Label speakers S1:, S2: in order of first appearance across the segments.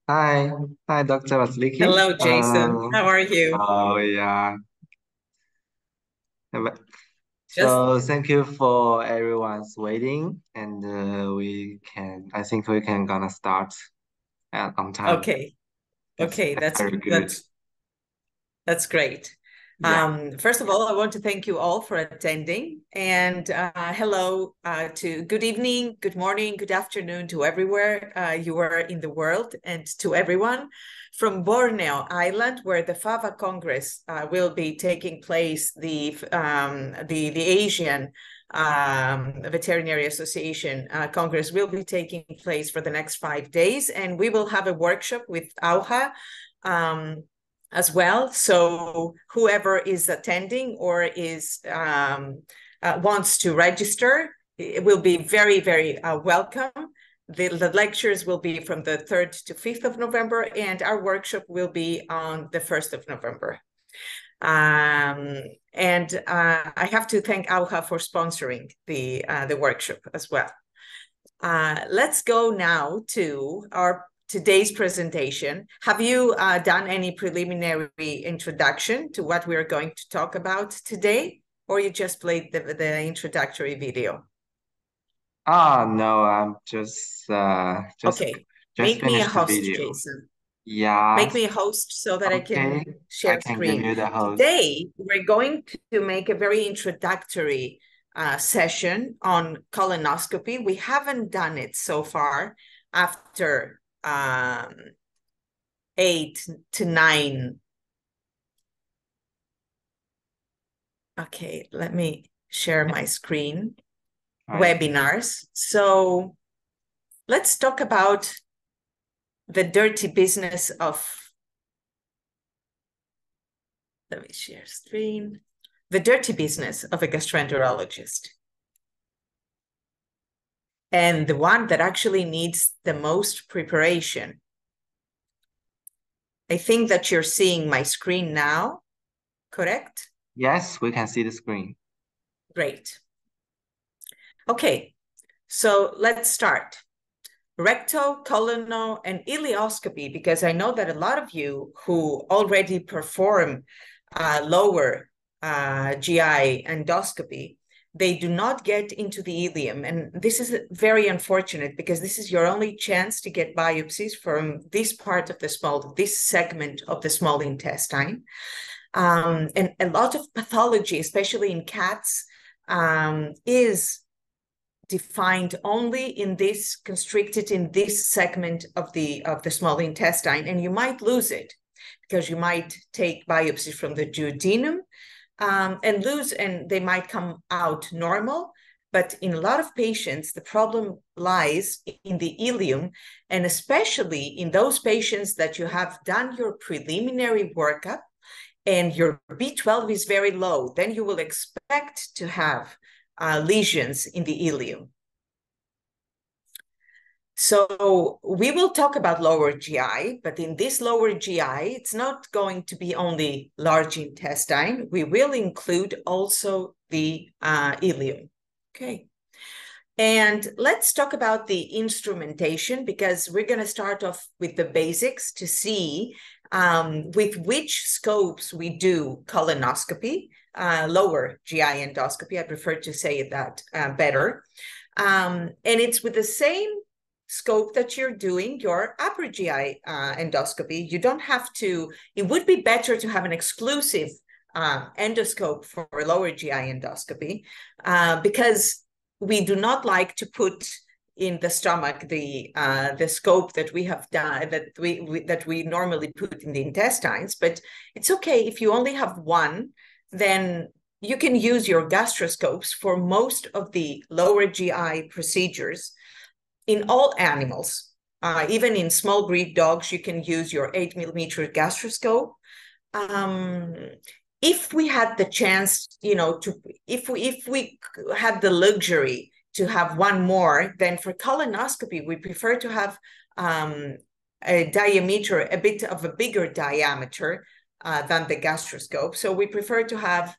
S1: Hi, hi, Dr. Vasiliki.
S2: Hello, Jason. How are you?
S1: Oh yeah.
S2: Just
S1: So thank you for everyone's waiting, and I think we can gonna start on time.
S2: okay.
S1: That's
S2: Okay,
S1: that's
S2: that's
S1: very good.
S2: that's that's great.
S1: Yeah.
S2: First of all, I want to thank you all for attending, and hello to good evening, good morning, good afternoon to everywhere you are in the world, and to everyone from Borneo Island, where the FAVA Congress will be taking place. The Asian Veterinary Association Congress will be taking place for the next 5 days, and we will have a workshop with Aohua. As well. So whoever is attending or is wants to register, it will be very, very welcome. The lectures will be from the 3rd to 5th of November, and our workshop will be on the 1st of November. And I have to thank Aohua for sponsoring the workshop as well. Let's go now to our today's presentation. Have you done any preliminary introduction to what we're going to talk about today, or you just played the introductory video?
S1: No, I'm
S2: Okay,
S1: just
S2: make me a
S1: finished the
S2: host,
S1: video.
S2: Jason. Make
S1: Yes.
S2: me a host so that I
S1: Okay.
S2: can
S1: I
S2: share
S1: can give
S2: screen.
S1: you the host.
S2: Today, we're going to make a very introductory session on colonoscopy. We haven't done it so far after 8 to 9. Okay, let me share my screen.
S1: Right.
S2: Webinars. So let's talk about the dirty business of, let me share screen, the dirty business of a gastroenterologist. And the one that actually needs the most preparation. I think that you're seeing my screen now, correct?
S1: Yes, we can see the screen.
S2: Great. Okay, so let's start. Rectal, colonal, and ileoscopy, because I know that a lot of you who already perform lower GI endoscopy, they do not get into the ileum. And this is very unfortunate because this is your only chance to get biopsies from this part of this segment of the small intestine. And a lot of pathology, especially in cats, is defined only in this, constricted in this segment of the small intestine, and you might lose it because you might take biopsies from the duodenum and they might come out normal. But in a lot of patients, the problem lies in the ileum, and especially in those patients that you have done your preliminary workup and your B12 is very low, then you will expect to have lesions in the ileum. So we will talk about lower GI, but in this lower GI, it's not going to be only large intestine. We will include also the ileum. Okay. And let's talk about the instrumentation because we're going to start off with the basics to see with which scopes we do colonoscopy, lower GI endoscopy. I prefer to say that better. And it's with the same scope that you're doing your upper GI endoscopy. You don't have to, it would be better to have an exclusive endoscope for lower GI endoscopy because we do not like to put in the stomach the scope that we have done that we normally put in the intestines. But it's okay if you only have one, then you can use your gastroscopes for most of the lower GI procedures in all animals. Even in small breed dogs, you can use your 8 millimeter gastroscope. If we had the chance, if we had the luxury to have one more, then for colonoscopy, we prefer to have a diameter, a bit of a bigger diameter than the gastroscope. So we prefer to have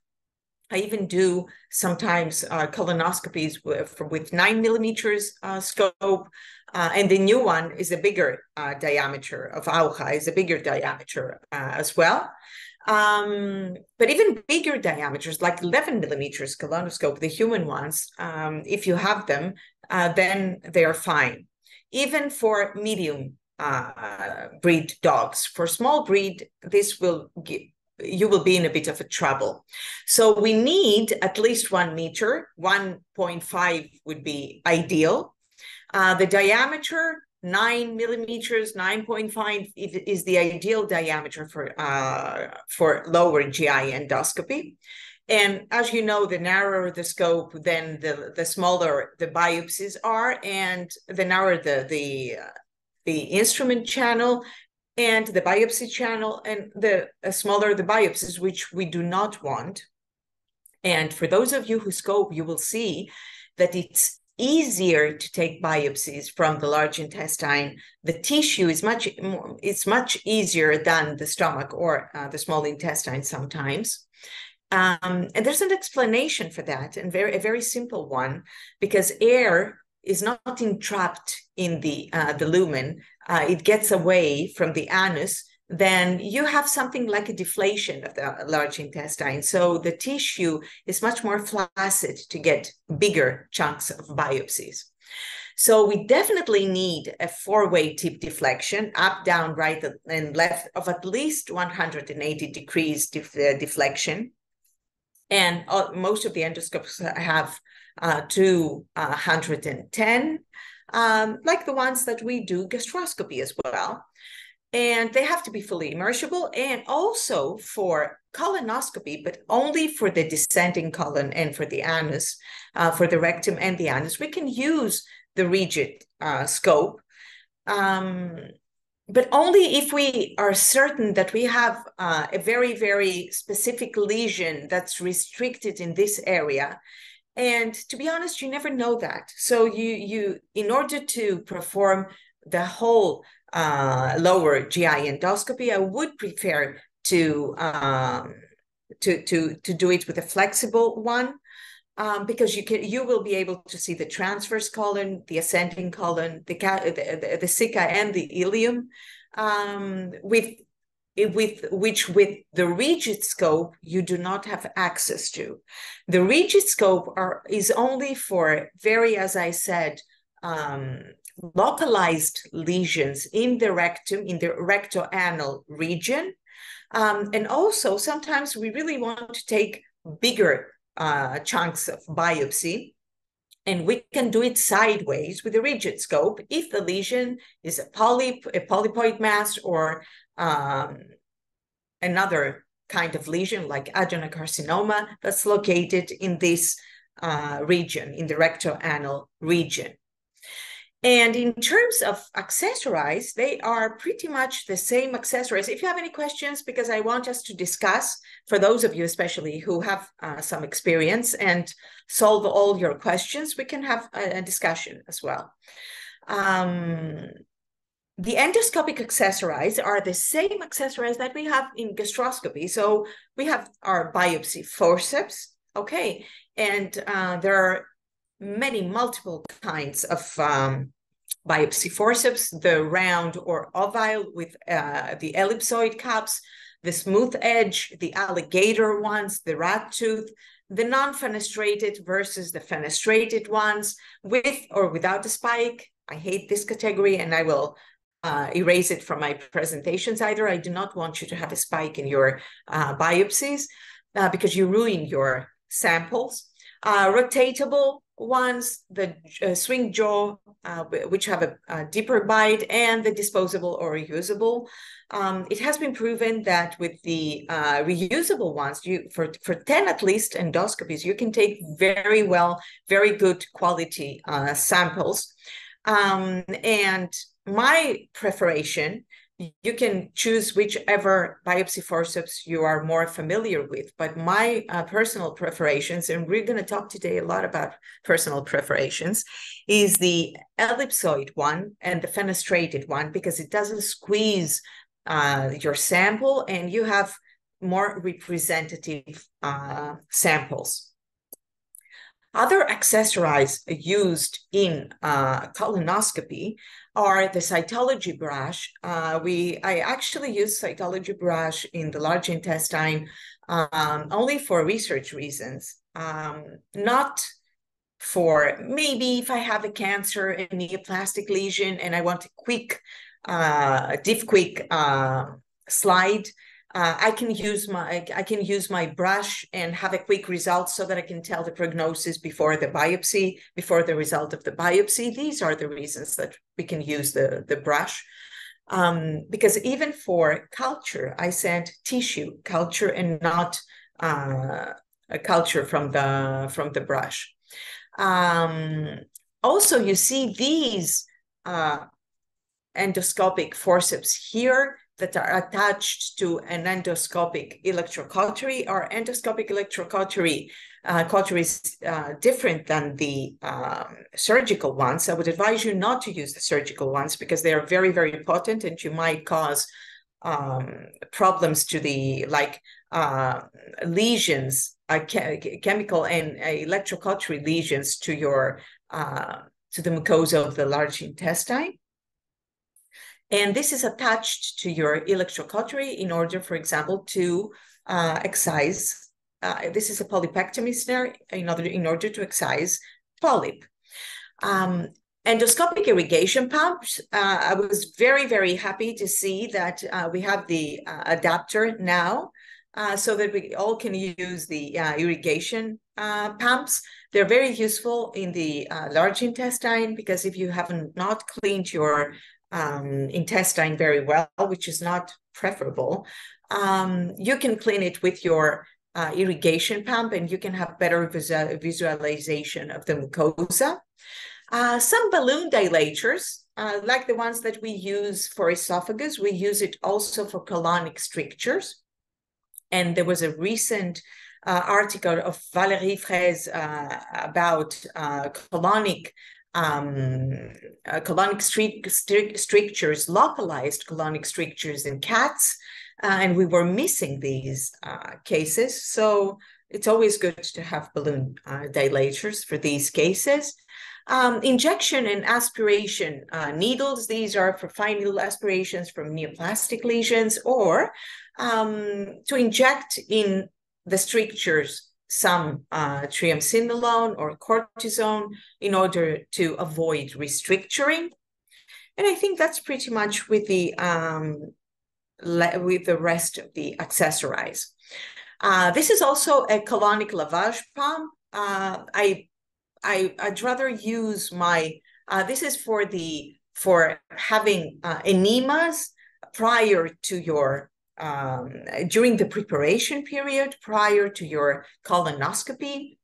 S2: I even do sometimes colonoscopies with 9 millimeters scope. And the new one is a bigger diameter of Aohua, is a bigger diameter as well. But even bigger diameters, like 11 millimeters colonoscope, the human ones, if you have them, then they are fine. Even for medium breed dogs. For small breed, this will give, you will be in a bit of a trouble. So we need at least 1 meter, 1.5 would be ideal. The diameter, 9 millimeters, 9.5 is the ideal diameter for lower GI endoscopy. And as you know, the narrower the scope, then the smaller the biopsies are, and the narrower the instrument channel and the biopsy channel, and the smaller the biopsies, which we do not want. And for those of you who scope, you will see that it's easier to take biopsies from the large intestine. The tissue is much easier than the stomach or the small intestine sometimes. And there's an explanation for that, and a very simple one, because air is not entrapped in the lumen. It gets away from the anus. Then you have something like a deflation of the large intestine. So the tissue is much more flaccid to get bigger chunks of biopsies. So we definitely need a 4-way tip deflection, up, down, right, and left, of at least 180 degrees deflection. And most of the endoscopes have 210, like the ones that we do gastroscopy as well. And they have to be fully immersible, and also for colonoscopy, but only for the descending colon and for the anus, for the rectum and the anus. We can use the rigid scope, but only if we are certain that we have a very, very specific lesion that's restricted in this area. And to be honest, you never know that. So you in order to perform the whole lower GI endoscopy, I would prefer to do it with a flexible one, because you will be able to see the transverse colon, the ascending colon, the ceca and the ileum, with the rigid scope you do not have access to. The rigid scope is only for very, as I said, localized lesions in the rectum, in the rectoanal region. And also sometimes we really want to take bigger chunks of biopsy, and we can do it sideways with a rigid scope if the lesion is a polyp, a polypoid mass, or another kind of lesion like adenocarcinoma that's located in this region, in the rectoanal region. And in terms of accessories, they are pretty much the same accessories. If you have any questions, because I want us to discuss, for those of you especially who have some experience and solve all your questions, we can have a discussion as well. The endoscopic accessories are the same accessories that we have in gastroscopy. So we have our biopsy forceps, okay? And there are multiple kinds of biopsy forceps, the round or oval with the ellipsoid cups, the smooth edge, the alligator ones, the rat tooth, the non-fenestrated versus the fenestrated ones, with or without a spike. I hate this category, and I will erase it from my presentations either. I do not want you to have a spike in your biopsies because you ruin your samples. Rotatable ones, the swing jaw, which have a deeper bite, and the disposable or reusable. It has been proven that with the reusable ones, for 10 at least endoscopies, you can take very good quality samples. And my preparation, you can choose whichever biopsy forceps you are more familiar with, but my personal preparations, and we're going to talk today a lot about personal preparations, is the ellipsoid one and the fenestrated one, because it doesn't squeeze your sample, and you have more representative samples. Other accessories used in colonoscopy are the cytology brush. I actually use cytology brush in the large intestine only for research reasons, not for maybe if I have a cancer, a neoplastic lesion, and I want a quick, quick slide. I can use my brush and have a quick result so that I can tell the prognosis before the biopsy, before the result of the biopsy. These are the reasons that we can use the brush. Because even for culture, I sent tissue culture and not a culture from the brush. Also, you see these endoscopic forceps here that are attached to an endoscopic electrocautery. Our endoscopic electrocautery cautery is different than the surgical ones. I would advise you not to use the surgical ones because they are very, very potent and you might cause problems to the lesions, chemical and electrocautery lesions to your to the mucosa of the large intestine. And this is attached to your electrocautery in order, for example, to excise. This is a polypectomy snare in order to excise polyp. Endoscopic irrigation pumps. I was very, very happy to see that we have the adapter now so that we all can use the irrigation pumps. They're very useful in the large intestine because if you haven't not cleaned your intestine very well, which is not preferable, you can clean it with your irrigation pump and you can have better visualization of the mucosa. Some balloon dilators, like the ones that we use for esophagus, we use it also for colonic strictures. And there was a recent article of Valérie Fraise about colonic strictures, localized colonic strictures in cats, and we were missing these cases. So it's always good to have balloon dilators for these cases. Injection and aspiration needles. These are for fine needle aspirations from neoplastic lesions or to inject in the strictures some triamcinolone or cortisone in order to avoid restricturing. And I think that's pretty much with the rest of the accessories. This is also a colonic lavage pump. I'd rather use my, this is for having enemas prior to your, during the preparation period, prior to your colonoscopy.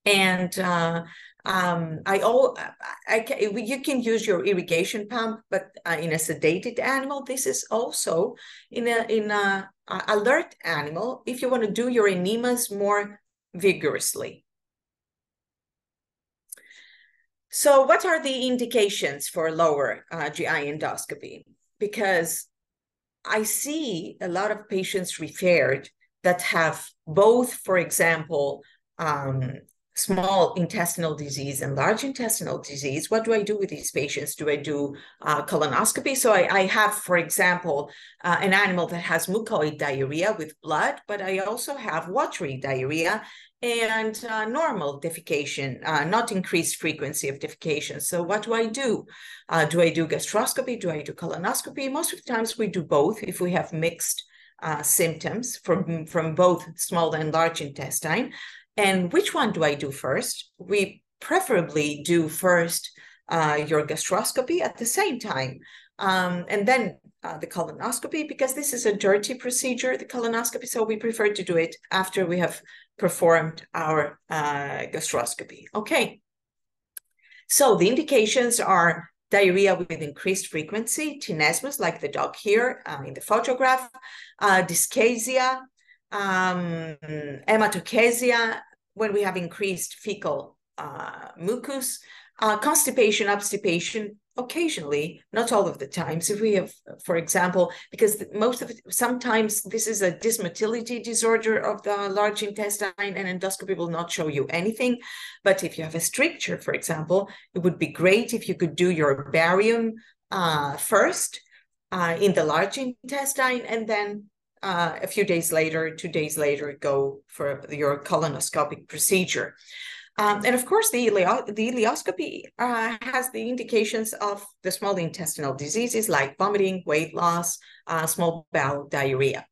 S2: And you can use your irrigation pump, but in a sedated animal. This is also in a alert animal if you want to do your enemas more vigorously. So what are the indications for lower GI endoscopy? Because I see a lot of patients referred that have both, for example, small intestinal disease and large intestinal disease. What do I do with these patients? Do I do colonoscopy? So I have, for example, an animal that has mucoid diarrhea with blood, but I also have watery diarrhea and normal defecation, not increased frequency of defecation. So what do I do? Do I do gastroscopy? Do I do colonoscopy? Most of the times we do both if we have mixed symptoms from both small and large intestine. And which one do I do first? We preferably do first your gastroscopy at the same time, and then the colonoscopy, because this is a dirty procedure, the colonoscopy, so we prefer to do it after we have performed our gastroscopy. Okay, so the indications are diarrhea with increased frequency, tenesmus, like the dog here in the photograph, dyschezia, hematochezia, when we have increased fecal mucus, constipation, obstipation, occasionally, not all of the times, if we have, for example, because sometimes this is a dysmotility disorder of the large intestine, and endoscopy will not show you anything. But if you have a stricture, for example, it would be great if you could do your barium first in the large intestine, and then a few days later, 2 days later, go for your colonoscopic procedure. And of course, the ileoscopy has the indications of the small intestinal diseases like vomiting, weight loss, small bowel diarrhea.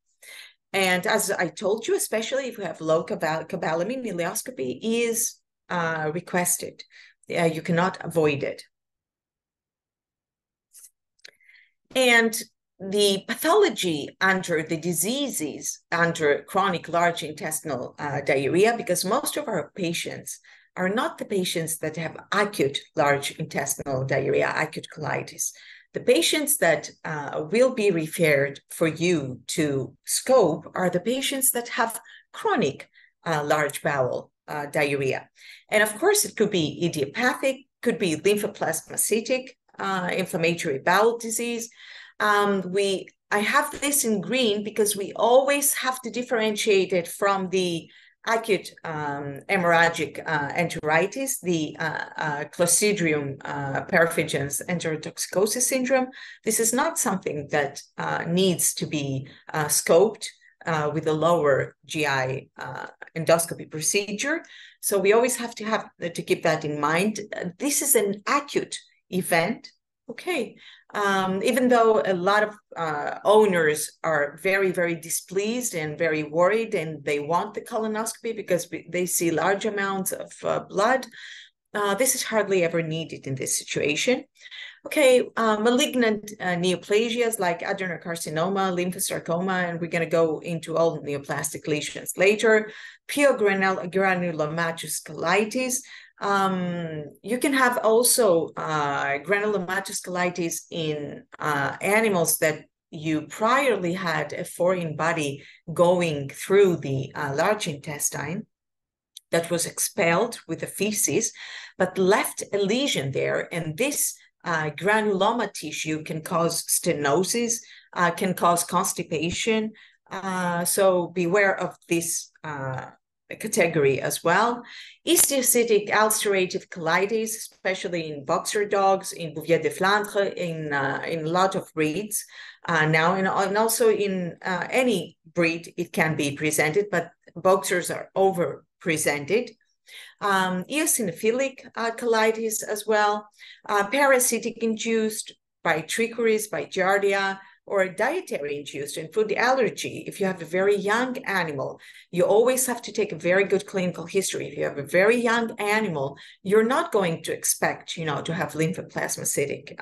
S2: And as I told you, especially if you have low cobalamin, ileoscopy is requested. You cannot avoid it. And the pathology under the diseases under chronic large intestinal diarrhea, because most of our patients are not the patients that have acute large intestinal diarrhea, acute colitis. The patients that will be referred for you to scope are the patients that have chronic large bowel diarrhea. And of course, it could be idiopathic, could be lymphoplasmacytic, inflammatory bowel disease. I have this in green because we always have to differentiate it from the acute hemorrhagic enteritis, the Clostridium perfringens enterotoxicosis syndrome. This is not something that needs to be scoped with a lower GI endoscopy procedure. So we always have to keep that in mind. This is an acute event. Okay, even though a lot of owners are very, very displeased and very worried, and they want the colonoscopy because they see large amounts of blood, this is hardly ever needed in this situation. Okay, malignant neoplasias like adenocarcinoma, lymphosarcoma, and we're going to go into all neoplastic lesions later. Pyogranulomatous colitis. You can have also granulomatous colitis in animals that you priorly had a foreign body going through the large intestine that was expelled with the feces, but left a lesion there, and this granuloma tissue can cause stenosis, can cause constipation. So beware of this category as well. Histiocytic ulcerative colitis, especially in boxer dogs, in Bouvier de Flandre, in a lot of breeds now, and also in any breed it can be presented, but boxers are over-presented. Eosinophilic colitis as well, parasitic induced by trichoris, by giardia, or dietary induced and food allergy. If you have a very young animal, you always have to take a very good clinical history. If you have a very young animal, you're not going to expect, to have lymphoplasmacytic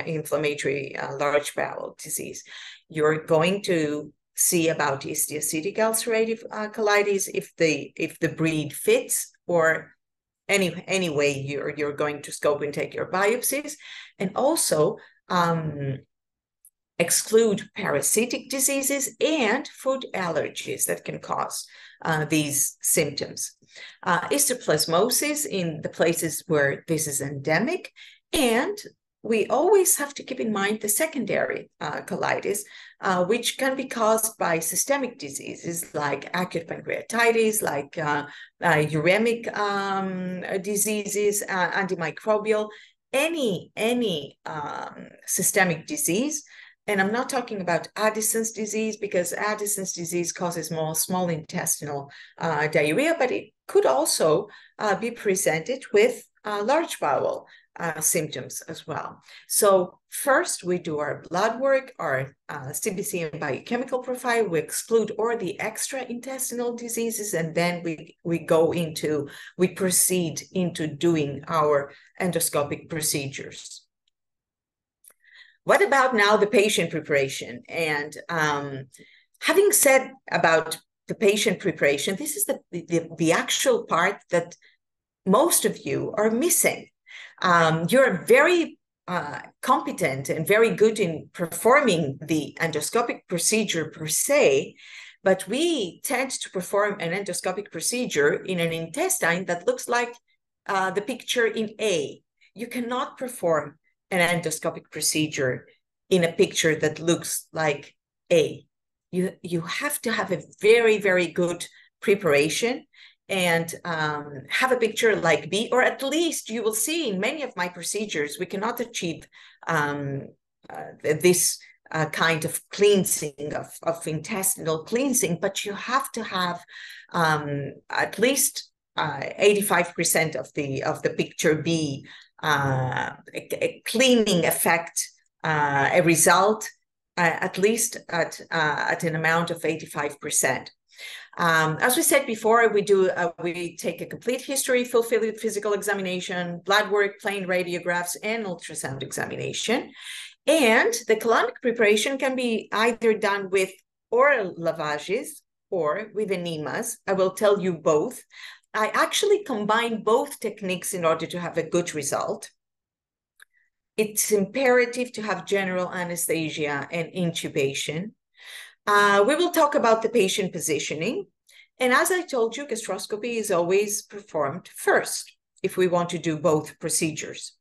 S2: inflammatory large bowel disease. You're going to see about histiocytic ulcerative colitis if the breed fits, or any way you're going to scope and take your biopsies, and also exclude parasitic diseases and food allergies that can cause these symptoms. Histoplasmosis in the places where this is endemic, and we always have to keep in mind the secondary colitis, which can be caused by systemic diseases like acute pancreatitis, like uremic diseases, antimicrobial, any systemic disease. And I'm not talking about Addison's disease, because Addison's disease causes more small intestinal diarrhea, but it could also be presented with large bowel symptoms as well. So first we do our blood work, our CBC and biochemical profile, we exclude all the extra intestinal diseases, and then we proceed into doing our endoscopic procedures. What about now the patient preparation? And having said about the patient preparation, this is the actual part that most of you are missing. You're very competent and very good in performing the endoscopic procedure per se, but we tend to perform an endoscopic procedure in an intestine that looks like the picture in A. You cannot perform an endoscopic procedure in a picture that looks like A. You have to have a very, very good preparation and have a picture like B, or at least you will see in many of my procedures, we cannot achieve this kind of cleansing, of intestinal cleansing, but you have to have at least 85% of the picture B, a cleaning effect, a result, at least at an amount of 85%. As we said before, we take a complete history, full physical examination, blood work, plain radiographs, and ultrasound examination. And the colonic preparation can be either done with oral lavages or with enemas. I will tell you both. I actually combine both techniques in order to have a good result. It's imperative to have general anesthesia and intubation. We will talk about the patient positioning. And as I told you, gastroscopy is always performed first if we want to do both procedures.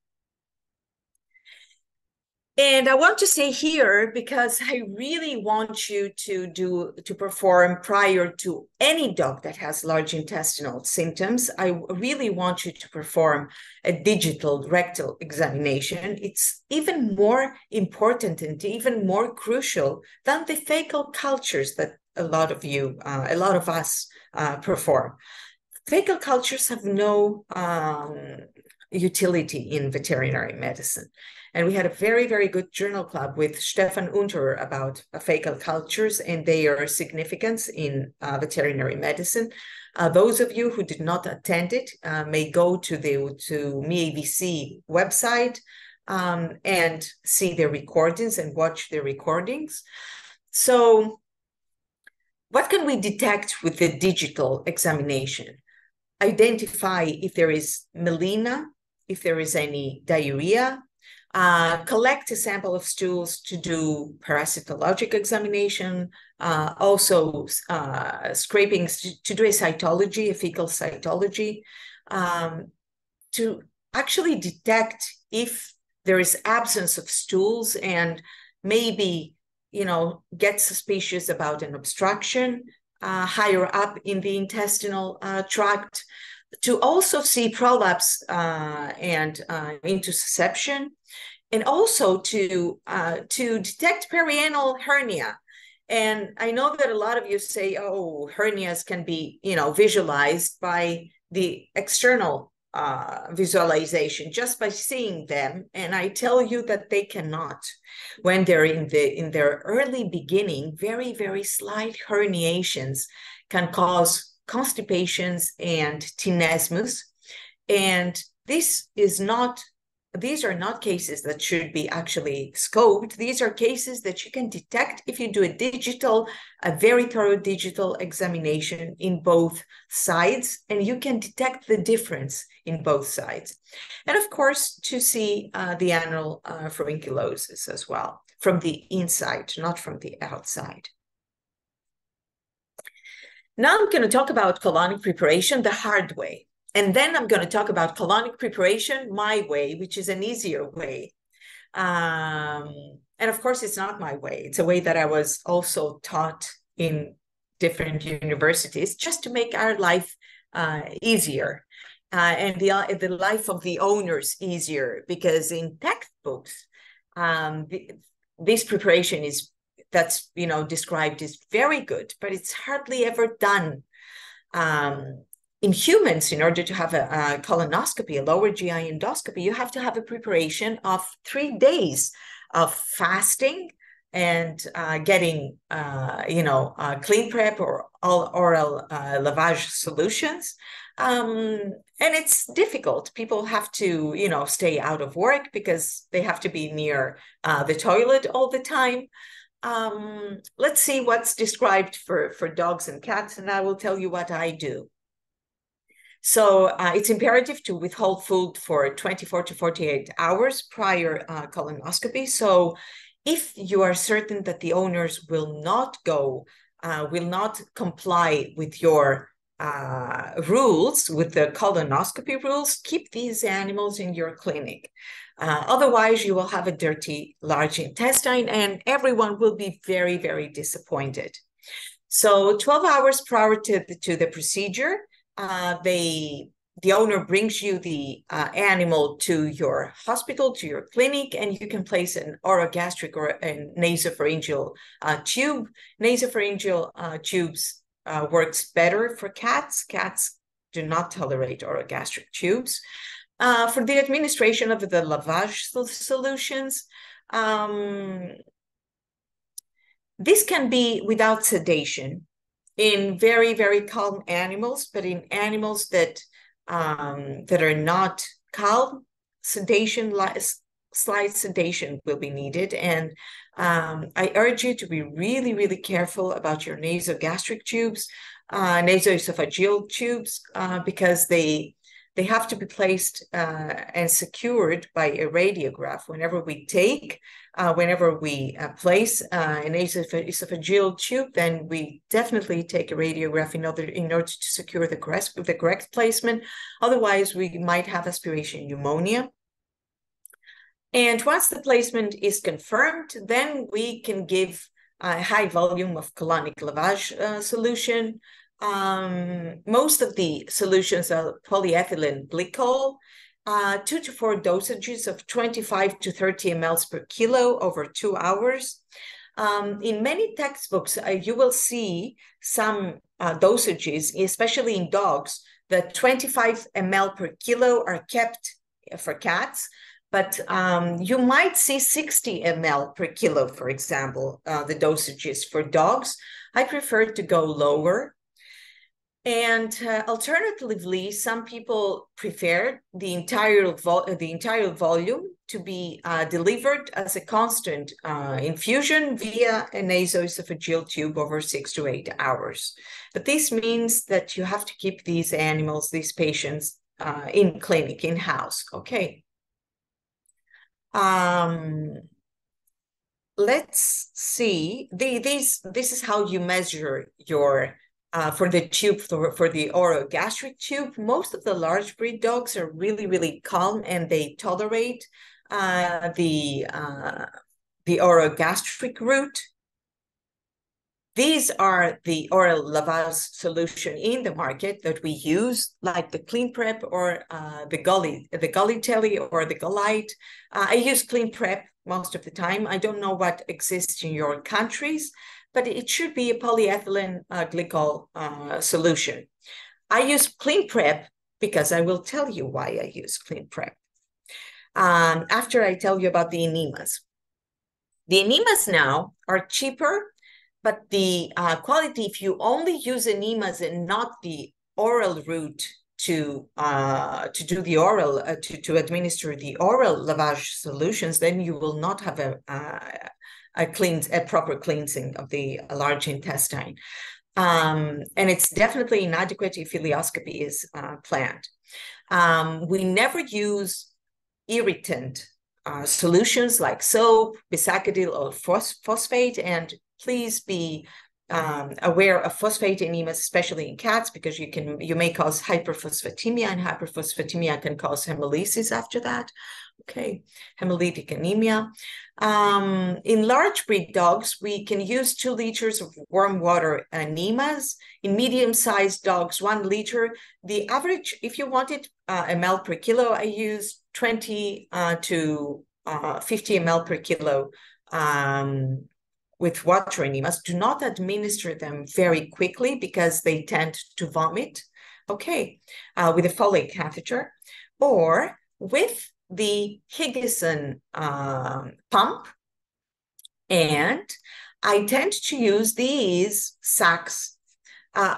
S2: And I want to say here, because I really want you to perform prior to any dog that has large intestinal symptoms, I really want you to perform a digital rectal examination. It's even more important and even more crucial than the fecal cultures that a lot of us perform. Fecal cultures have no utility in veterinary medicine. And we had a very, very good journal club with Stefan Unterer about fecal cultures and their significance in veterinary medicine. Those of you who did not attend it may go to MeAVC website and see their recordings and watch their recordings. So what can we detect with the digital examination? Identify if there is melena, if there is any diarrhea, collect a sample of stools to do parasitologic examination, also scrapings to do a cytology, a fecal cytology, to actually detect if there is absence of stools and maybe, get suspicious about an obstruction higher up in the intestinal tract, to also see prolapse and intussusception, and also to detect perianal hernia. And I know that a lot of you say, oh, hernias can be, visualized by the external visualization just by seeing them. And I tell you that they cannot. When they're in their early beginning, very, very slight herniations can cause constipations and tenesmus. And these are not cases that should be actually scoped. These are cases that you can detect if you do a very thorough digital examination in both sides, and you can detect the difference in both sides. And of course, to see the anal furunculosis as well, from the inside, not from the outside. Now I'm going to talk about colonic preparation the hard way. And then I'm going to talk about colonic preparation my way, which is an easier way. And of course, it's not my way. It's a way that I was also taught in different universities just to make our life easier and the life of the owners easier. Because in textbooks, this preparation that's described is very good, but it's hardly ever done. In humans, in order to have a colonoscopy, a lower GI endoscopy, you have to have a preparation of 3 days of fasting and getting, clean prep or all oral lavage solutions. And it's difficult. People have to, stay out of work because they have to be near the toilet all the time. Let's see what's described for dogs and cats, and I will tell you what I do. So it's imperative to withhold food for 24 to 48 hours prior colonoscopy. So if you are certain that the owners will not comply with your rules, with the colonoscopy rules, keep these animals in your clinic. Otherwise, you will have a dirty large intestine and everyone will be very, very disappointed. So 12 hours prior to the procedure, the owner brings you the animal to your hospital, to your clinic, and you can place an orogastric or a nasopharyngeal tube. Nasopharyngeal tubes works better for cats. Cats do not tolerate orogastric tubes. For the administration of the lavage solutions, this can be without sedation in very, very calm animals, but in animals that are not calm, slight sedation will be needed. And I urge you to be really, really careful about your nasogastric tubes, nasoesophageal tubes, because they have to be placed and secured by a radiograph. Whenever we place an esophageal tube, then we definitely take a radiograph in order to secure the correct placement. Otherwise, we might have aspiration pneumonia. And once the placement is confirmed, then we can give a high volume of colonic lavage solution. Most of the solutions are polyethylene glycol, 2 to 4 dosages of 25 to 30 mL per kilo over 2 hours. In many textbooks, you will see some dosages, especially in dogs, that 25 mL per kilo are kept for cats, but you might see 60 mL per kilo, for example, the dosages for dogs. I prefer to go lower. And alternatively, some people prefer the entire volume to be delivered as a constant infusion via a nasoesophageal tube over 6 to 8 hours. But this means that you have to keep these animals, these patients, in clinic, in-house. Okay. Let's see. This is how you measure your for the tube, for the orogastric tube. Most of the large breed dogs are really, really calm and they tolerate the orogastric route. These are the oral lavage solution in the market that we use, like the Clean Prep or the Gully Telly or the Gullite. I use Clean Prep most of the time. I don't know what exists in your countries, but it should be a polyethylene glycol solution. I use Clean Prep because I will tell you why I use Clean Prep after I tell you about the enemas. The enemas now are cheaper, but the quality, if you only use enemas and not the oral route to do the oral, to administer the oral lavage solutions, then you will not have a proper cleansing of the large intestine. And it's definitely inadequate if ileoscopy is planned. We never use irritant solutions like soap, bisacodyl, or phosphate, and please be aware of phosphate enemas, especially in cats, because you may cause hyperphosphatemia, and hyperphosphatemia can cause hemolysis after that. Okay, hemolytic anemia. In large breed dogs, we can use 2 liters of warm water enemas. In medium-sized dogs, 1 liter. The average, if you wanted ml per kilo, I use 20 to 50 ml per kilo with water enemas. Do not administer them very quickly because they tend to vomit. Okay, with a Foley catheter or with the Higginson pump. And I tend to use these sacks,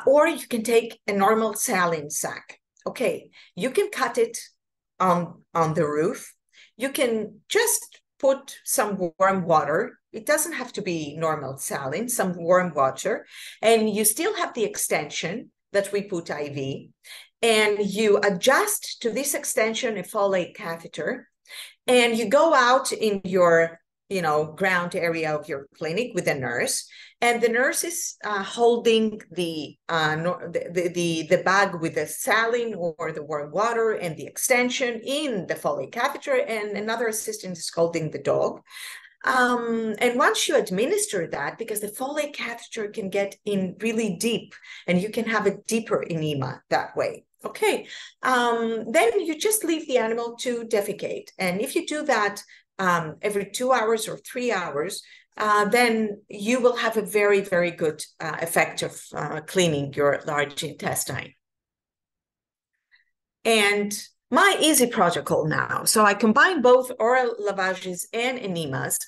S2: or you can take a normal saline sack. Okay, you can cut it on the roof. You can just put some warm water. It doesn't have to be normal saline, some warm water. And you still have the extension that we put IV. And you adjust to this extension a Foley catheter. And you go out in your ground area of your clinic with a nurse. And the nurse is holding the bag with the saline or the warm water and the extension in the Foley catheter, and another assistant is holding the dog. And once you administer that, because the Foley catheter can get in really deep and you can have a deeper enema that way. Okay, then you just leave the animal to defecate. And if you do that every 2 hours or 3 hours, then you will have a very, very good effect of cleaning your large intestine. And my easy protocol now. So I combine both oral lavages and enemas.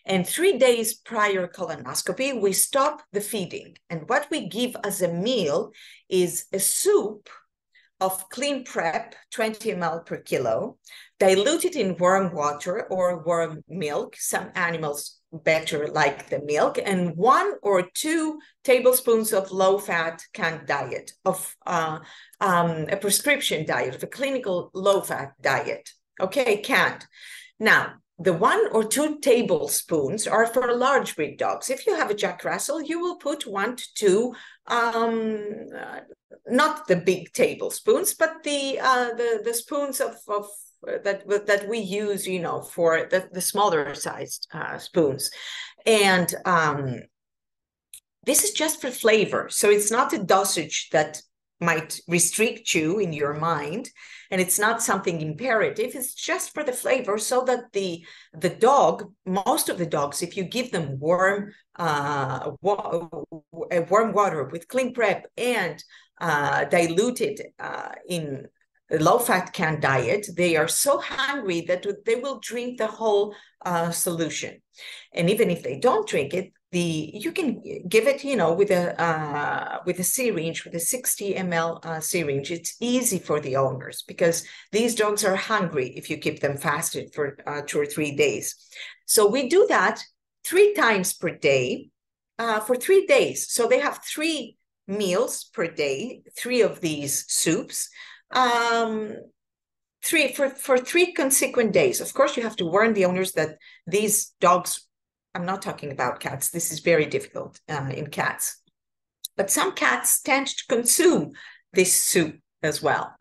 S2: And 3 days prior colonoscopy, we stop the feeding. And what we give as a meal is a soup of clean prep, 20 ml per kilo, diluted in warm water or warm milk. Some animals better like the milk, and 1 or 2 tablespoons of low-fat canned diet, of a prescription diet, of a clinical low-fat diet. Okay, canned. Now, the 1 or 2 tablespoons are for large breed dogs. If you have a Jack Russell, you will put 1 to 2, not the big tablespoons, but the spoons of that we use, you know, for the smaller sized spoons. And this is just for flavor. So it's not a dosage that might restrict you in your mind, and it's not something imperative. It's just for the flavor, so that the dog, most of the dogs, if you give them warm water with clean prep and diluted in a low-fat canned diet, they are so hungry that they will drink the whole solution. And even if they don't drink it, you can give it, you know, with a syringe, with a 60 ml syringe. It's easy for the owners because these dogs are hungry if you keep them fasted for 2 or 3 days. So we do that 3 times per day for 3 days. So they have 3 meals per day, 3 of these soups. 3 for 3 consequent days. Of course, you have to warn the owners that these dogs, I'm not talking about cats, this is very difficult in cats, but some cats tend to consume this soup as well.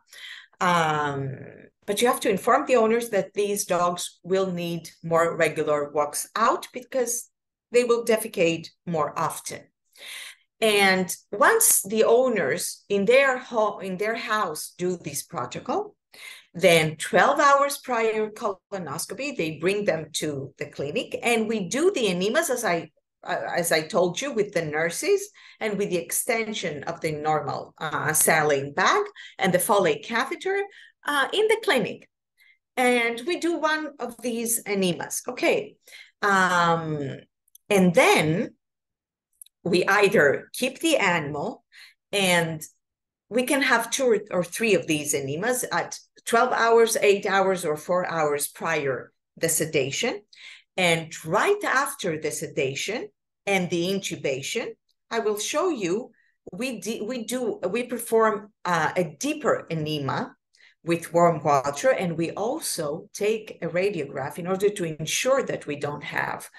S2: But you have to inform the owners that these dogs will need more regular walks out because they will defecate more often. And once the owners in their house do this protocol, then 12 hours prior colonoscopy, they bring them to the clinic, and we do the enemas as I told you, with the nurses and with the extension of the normal saline bag and the Foley catheter in the clinic. And we do 1 of these enemas. Okay. And then we either keep the animal, and we can have 2 or 3 of these enemas at 12 hours, 8 hours, or 4 hours prior the sedation. And right after the sedation and the intubation, I will show you, we perform a deeper enema with warm water, and we also take a radiograph in order to ensure that we don't have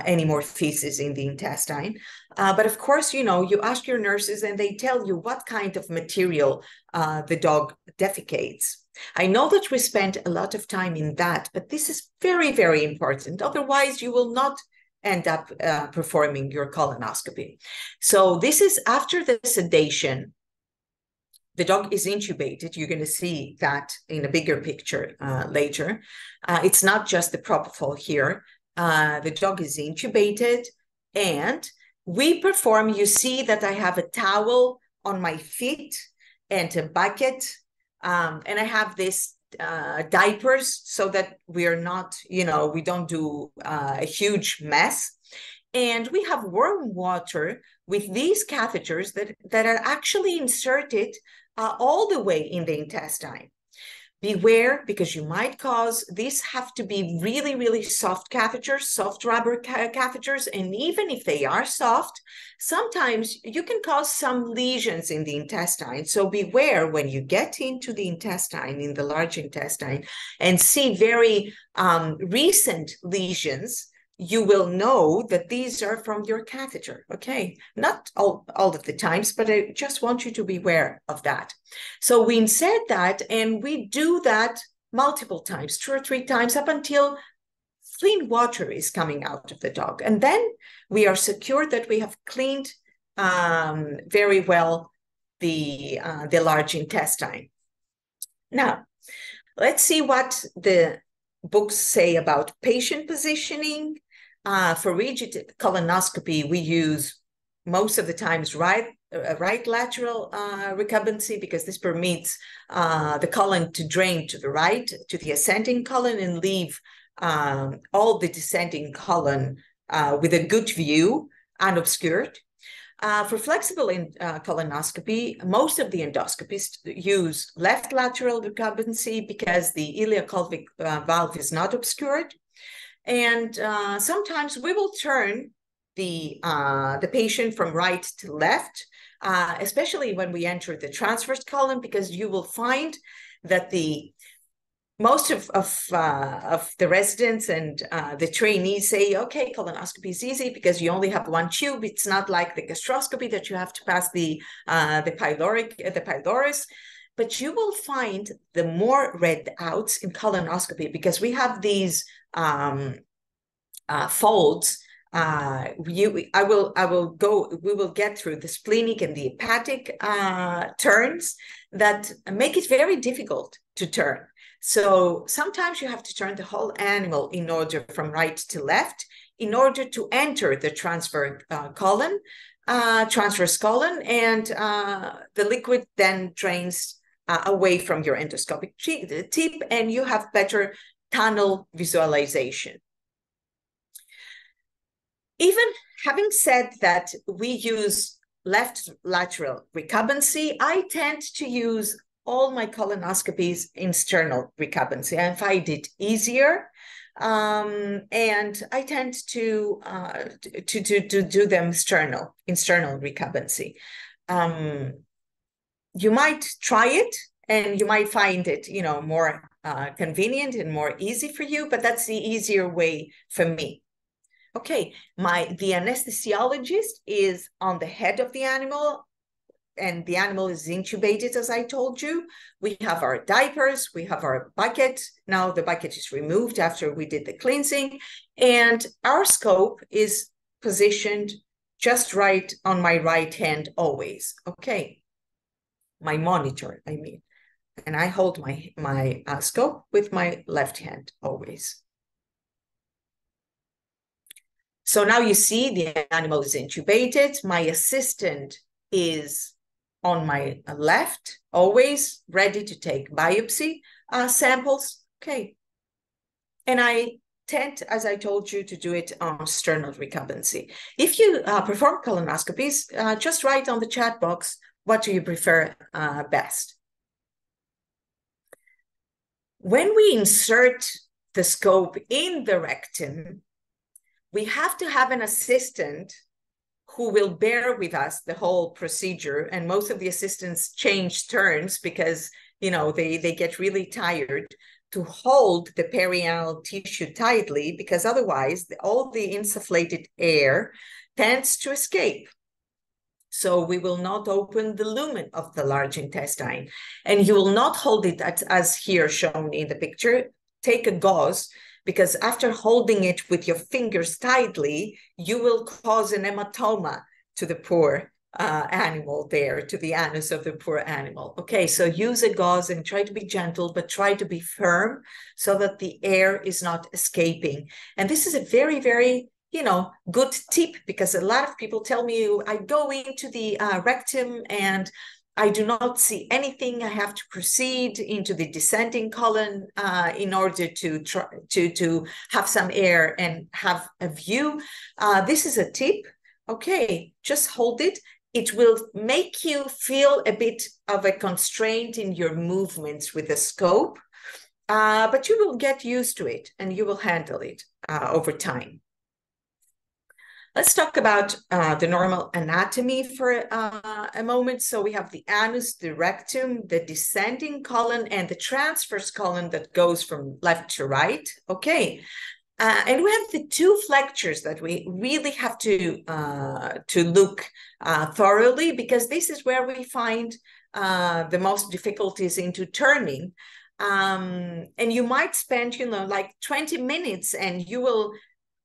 S2: any more feces in the intestine. But of course, you know, you ask your nurses and they tell you what kind of material the dog defecates. I know that we spent a lot of time in that, but this is very, very important. Otherwise, you will not end up performing your colonoscopy. So this is after the sedation. The dog is intubated. You're going to see that in a bigger picture later. It's not just the propofol here. The dog is intubated, and we perform, you see that I have a towel on my feet and a bucket, and I have this diapers so that we are not, you know, we don't do a huge mess. And we have warm water with these catheters that are actually inserted all the way in the intestine. Beware, because you might cause, these have to be really, really soft catheters, soft rubber catheters. And even if they are soft, sometimes you can cause some lesions in the intestine. So beware when you get into the intestine, in the large intestine, and see very recent lesions. you will know that these are from your catheter, okay? Not all of the times, but I just want you to be aware of that. So we insert that, and we do that multiple times, 2 or 3 times, up until clean water is coming out of the dog. And then we are secure that we have cleaned very well the large intestine. Now, let's see what the books say about patient positioning. For rigid colonoscopy, we use most of the times right lateral recumbency, because this permits the colon to drain to the right, to the ascending colon, and leave all the descending colon with a good view, unobscured. For flexible colonoscopy, most of the endoscopists use left lateral recumbency because the ileoculvic valve is not obscured. And sometimes we will turn the patient from right to left, especially when we enter the transverse colon, because you will find that most of the residents and the trainees say, okay, colonoscopy is easy because you only have one tube. It's not like the gastroscopy that you have to pass the pylorus. But you will find the more read outs in colonoscopy, because we have these folds. We will get through the splenic and the hepatic turns that make it very difficult to turn. So sometimes you have to turn the whole animal in order from right to left, in order to enter the transverse colon, and the liquid then drains away from your endoscopic tip, and you have better tunnel visualization. Even having said that we use left lateral recumbency, I tend to use all my colonoscopies in sternal recumbency. I find it easier, and I tend to do them in sternal recumbency. You might try it, and you might find it, more convenient and more easy for you, but that's the easier way for me. Okay, the anesthesiologist is on the head of the animal, and the animal is intubated, as I told you. We have our diapers, we have our bucket. Now the bucket is removed after we did the cleansing, and our scope is positioned just right on my right hand always. Okay, my monitor, I mean, and I hold my scope with my left hand always. So now you see the animal is intubated. My assistant is on my left, always ready to take biopsy samples. Okay. And I tend, as I told you, to do it on sternal recumbency. If you perform colonoscopies, just write on the chat box, what do you prefer best? When we insert the scope in the rectum, we have to have an assistant who will bear with us the whole procedure. And most of the assistants change turns because, they get really tired, to hold the perianal tissue tightly, because otherwise all the insufflated air tends to escape. So we will not open the lumen of the large intestine. And you will not hold it as here shown in the picture. Take a gauze, because after holding it with your fingers tightly, you will cause an hematoma to the poor animal there, to the anus of the poor animal. Okay, so use a gauze and try to be gentle, but try to be firm so that the air is not escaping. And this is a very, very, good tip, because a lot of people tell me, I go into the rectum and I do not see anything. I have to proceed into the descending colon in order to try to have some air and have a view. This is a tip. Okay, just hold it. It will make you feel a bit of a constraint in your movements with the scope, but you will get used to it and you will handle it over time. Let's talk about the normal anatomy for a moment. So we have the anus, the rectum, the descending colon, and the transverse colon that goes from left to right. Okay. And we have the two flexures that we really have to look thoroughly, because this is where we find the most difficulties into turning. And you might spend, like 20 minutes, and you will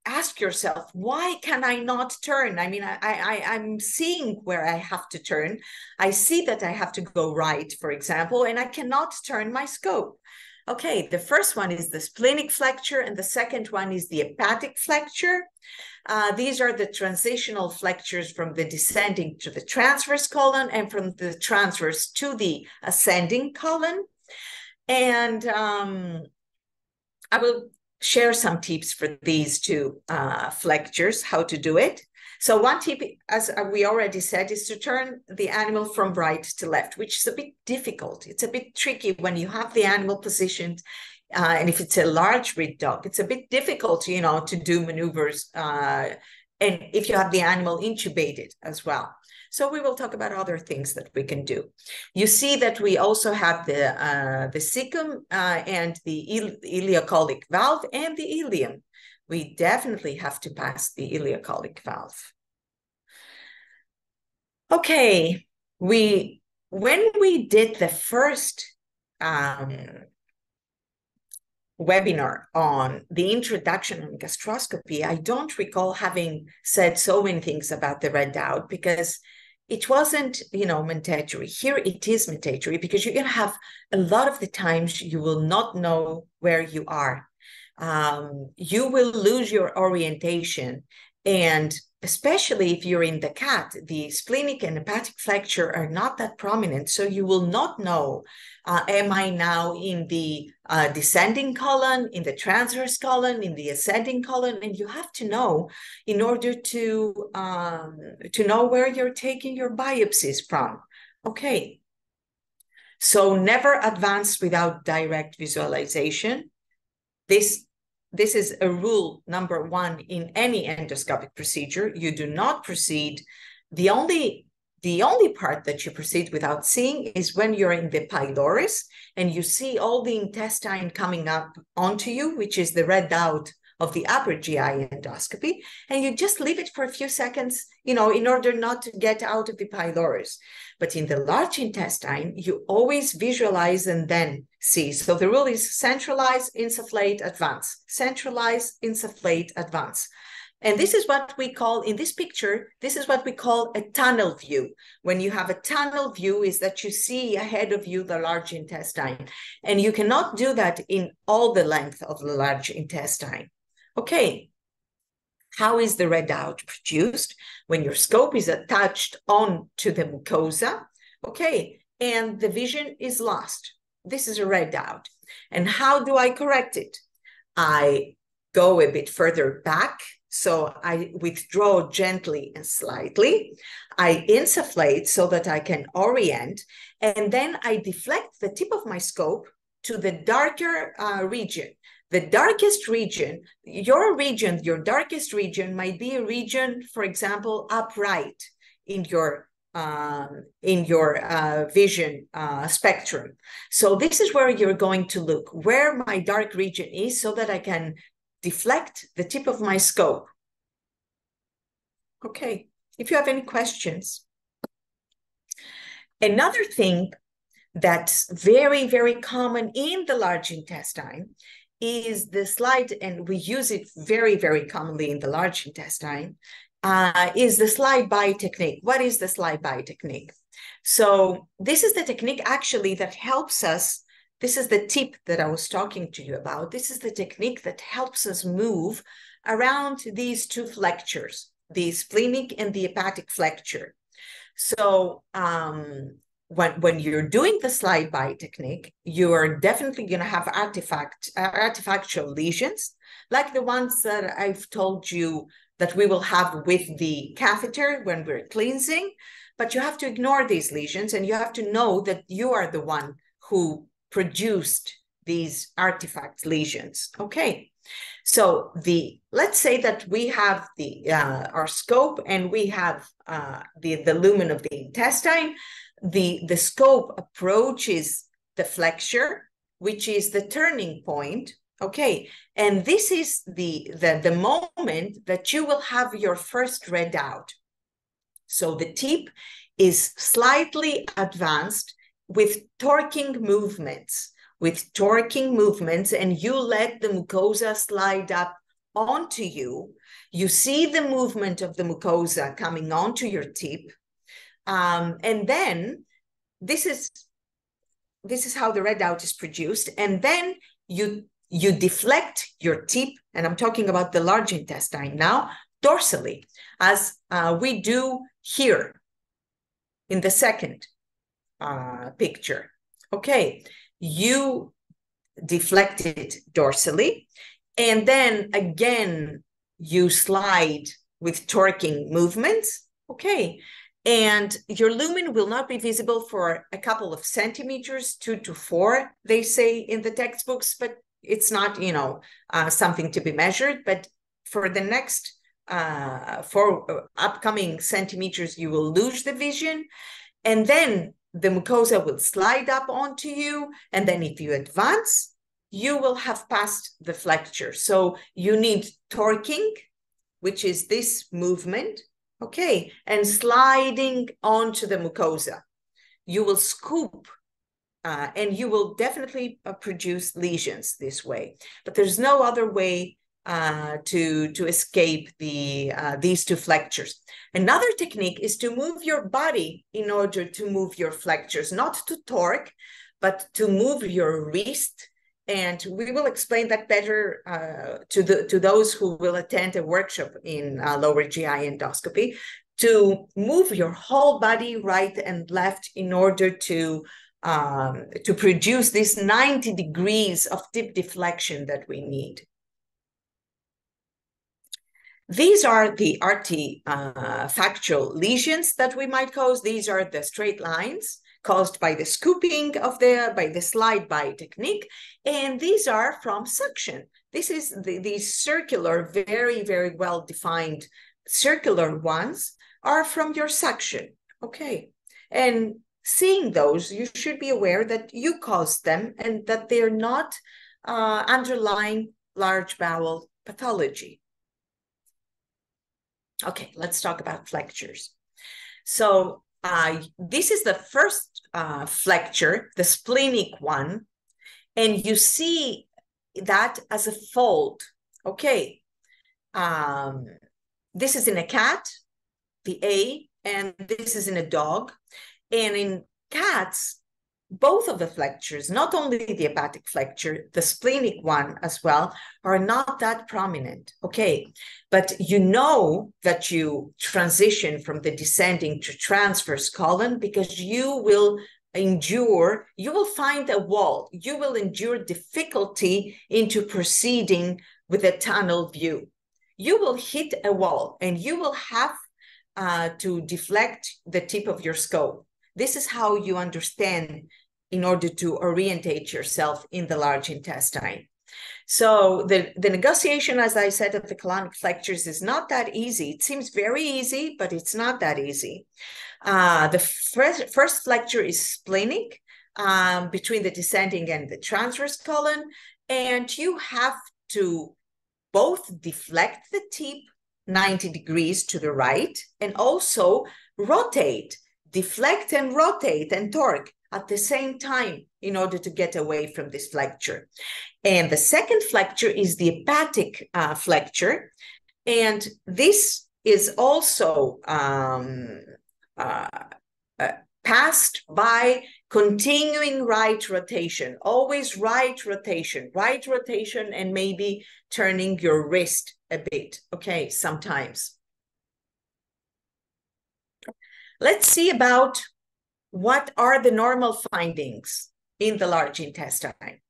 S2: ask yourself, why can I not turn? I mean, I'm seeing where I have to turn. I see that I have to go right, for example, and I cannot turn my scope. Okay, the first one is the splenic flexure, and the second one is the hepatic flexure. These are the transitional flexures from the descending to the transverse colon, and from the transverse to the ascending colon. And I will share some tips for these two flexures, how to do it. So one tip, as we already said, is to turn the animal from right to left, which is a bit difficult. It's a bit tricky when you have the animal positioned, and if it's a large breed dog, it's a bit difficult, to do maneuvers, and if you have the animal intubated as well. So we will talk about other things that we can do. You see that we also have the cecum and the ileocolic valve and the ileum. We definitely have to pass the ileocolic valve. Okay, when we did the first webinar on the introduction on gastroscopy, I don't recall having said so many things about the red dot, because it wasn't, mandatory. Here it is mandatory, because you're going to have a lot of the times you will not know where you are. You will lose your orientation, and especially if you're in the cat, the splenic and hepatic flexure are not that prominent, so you will not know, am I now in the descending colon, in the transverse colon, in the ascending colon? And you have to know in order to know where you're taking your biopsies from. Okay, so never advance without direct visualization. This is a rule number one in any endoscopic procedure. You do not proceed. The only part that you proceed without seeing is when you're in the pylorus and you see all the intestine coming up onto you, which is the red dot of the upper GI endoscopy, and you just leave it for a few seconds, in order not to get out of the pylorus. But in the large intestine, you always visualize and then see. So the rule is centralize, insufflate, advance. Centralize, insufflate, advance. And this is what we call, in this picture, this is what we call a tunnel view. When you have a tunnel view, is that you see ahead of you the large intestine. And you cannot do that in all the length of the large intestine. Okay, how is the red dot produced? When your scope is attached onto the mucosa, okay, and the vision is lost. This is a red dot. And how do I correct it? I go a bit further back, so I withdraw gently and slightly. I insufflate so that I can orient, and then I deflect the tip of my scope to the darker region. The darkest region, your darkest region might be a region, for example, upright in your vision spectrum. So this is where you're going to look, where my dark region is, so that I can deflect the tip of my scope. Okay, if you have any questions. Another thing that's very, very common in the large intestine is the slide, and we use it very, very commonly in the large intestine, is the slide-by technique. What is the slide-by technique? So this is the technique actually that helps us. This is the tip that I was talking to you about. This is the technique that helps us move around these two flexures, the splenic and the hepatic flexure. So when you're doing the slide-by technique, you are definitely going to have artifactual lesions, like the ones that I've told you that we will have with the catheter when we're cleansing. But you have to ignore these lesions, and you have to know that you are the one who produced these artifact lesions. Okay, so let's say that we have our scope, and we have the lumen of the intestine. The scope approaches the flexure, which is the turning point Okay, and this is the moment that you will have your first readout. So the tip is slightly advanced with torquing movements, and you let the mucosa slide up onto you. You see the movement of the mucosa coming onto your tip. And then this is how the readout is produced. And then you deflect your tip, and I'm talking about the large intestine now, dorsally, as we do here in the second picture. Okay, you deflect it dorsally, and then again, you slide with torquing movements. Okay, and your lumen will not be visible for a couple of centimeters, 2 to 4, they say in the textbooks, but it's not, something to be measured. But for the next, for upcoming centimeters, you will lose the vision. And then the mucosa will slide up onto you. And then if you advance, you will have passed the flexure. So you need torquing, which is this movement, okay, and sliding onto the mucosa. You will scoop, and you will definitely produce lesions this way. But there's no other way to escape these two flexures. Another technique is to move your body in order to move your flexures, not to torque, but to move your wrist. And we will explain that better to those who will attend a workshop in lower GI endoscopy, to move your whole body right and left in order to produce this 90 degrees of tip deflection that we need. These are the artifactual lesions that we might cause. These are the straight lines caused by the scooping by the slide by technique. And these are from suction. This is the circular, very, very well-defined circular ones are from your suction. Okay. And seeing those, you should be aware that you caused them and that they're not underlying large bowel pathology. Okay, let's talk about flexures. So this is the first flexure, the splenic one, and you see that as a fold. Okay, this is in a cat, the A, and this is in a dog. And in cats, both of the flexures, not only the hepatic flexure, the splenic one as well, are not that prominent, okay? But you know that you transition from the descending to transverse colon because you will find a wall, you will endure difficulty into proceeding with a tunnel view. You will hit a wall and you will have to deflect the tip of your scope. This is how you understand in order to orientate yourself in the large intestine. So the negotiation, as I said, of the colonic flexures is not that easy. It seems very easy, but it's not that easy. The first flexure is splenic, between the descending and the transverse colon, and you have to both deflect the tip 90 degrees to the right and also rotate, deflect and rotate and torque at the same time in order to get away from this flexure. And the second flexure is the hepatic flexure. And this is also passed by continuing right rotation, always right rotation, and maybe turning your wrist a bit, okay, sometimes. Let's see about what are the normal findings in the large intestine.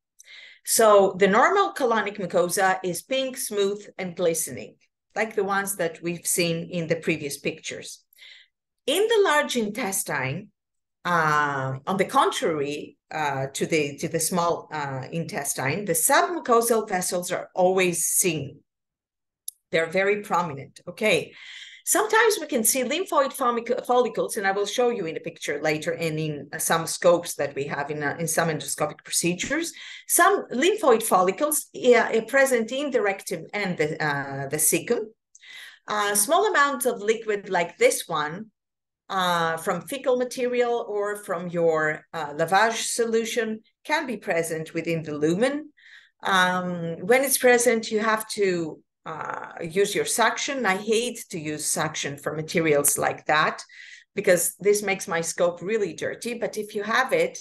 S2: So the normal colonic mucosa is pink, smooth, and glistening, like the ones that we've seen in the previous pictures. In the large intestine, on the contrary to the small intestine, the submucosal vessels are always seen. They're very prominent, okay? Sometimes we can see lymphoid follicles, and I will show you in a picture later and in some scopes that we have in some endoscopic procedures. Some lymphoid follicles are present in the rectum and the cecum. Small amounts of liquid like this one from fecal material or from your lavage solution can be present within the lumen. When it's present, you have to use your suction. I hate to use suction for materials like that because this makes my scope really dirty. But if you have it,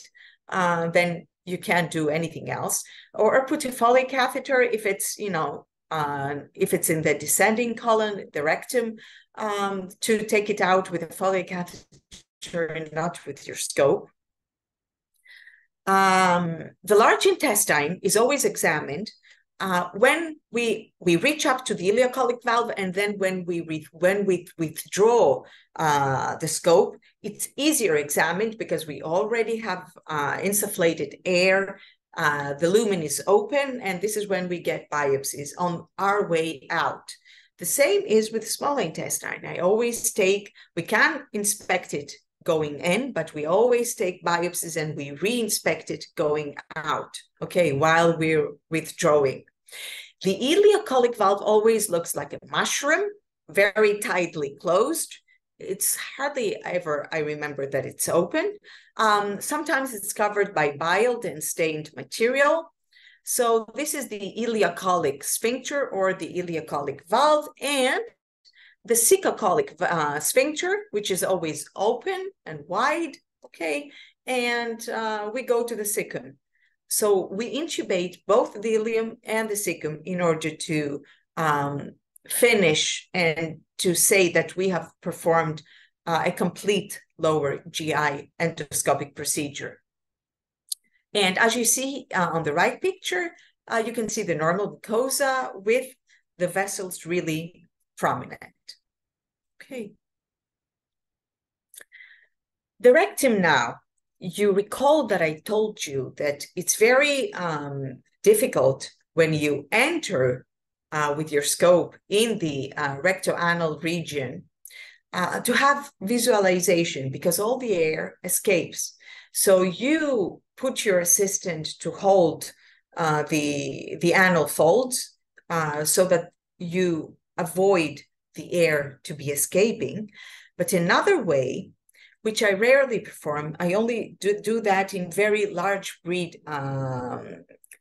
S2: then you can't do anything else. Or put a Foley catheter if it's, if it's in the descending colon, the rectum, to take it out with a Foley catheter and not with your scope. The large intestine is always examined when we reach up to the ileocolic valve, and then when we withdraw the scope, it's easier examined because we already have insufflated air. The lumen is open, and this is when we get biopsies on our way out. The same is with small intestine. We can inspect it going in, but we always take biopsies and we re-inspect it going out, okay, while we're withdrawing. The ileocolic valve always looks like a mushroom, very tightly closed. It's hardly ever I remember that it's open. Sometimes it's covered by biled and stained material. So this is the ileocolic sphincter or the ileocolic valve, and the cecocolic sphincter, which is always open and wide, okay, and we go to the cecum. So we intubate both the ileum and the cecum in order to finish and to say that we have performed a complete lower GI endoscopic procedure. And as you see on the right picture, you can see the normal mucosa with the vessels really prominent. Okay. The rectum now. You recall that I told you that it's very difficult when you enter with your scope in the rectoanal region to have visualization because all the air escapes. So you put your assistant to hold the anal folds so that you avoid the air to be escaping. But another way, which I rarely perform, I only do that in very large breed,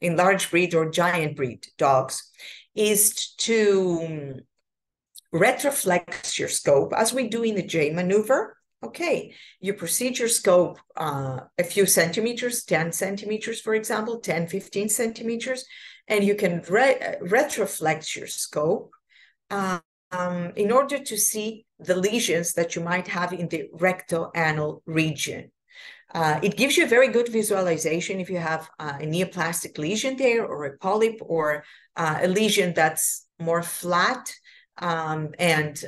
S2: in large breed or giant breed dogs, is to retroflex your scope as we do in the J maneuver. Okay, you proceed your scope a few centimeters, 10 centimeters, for example, 10, 15 centimeters, and you can retroflex your scope in order to see the lesions that you might have in the rectoanal region. It gives you a very good visualization if you have a neoplastic lesion there, or a polyp, or a lesion that's more flat and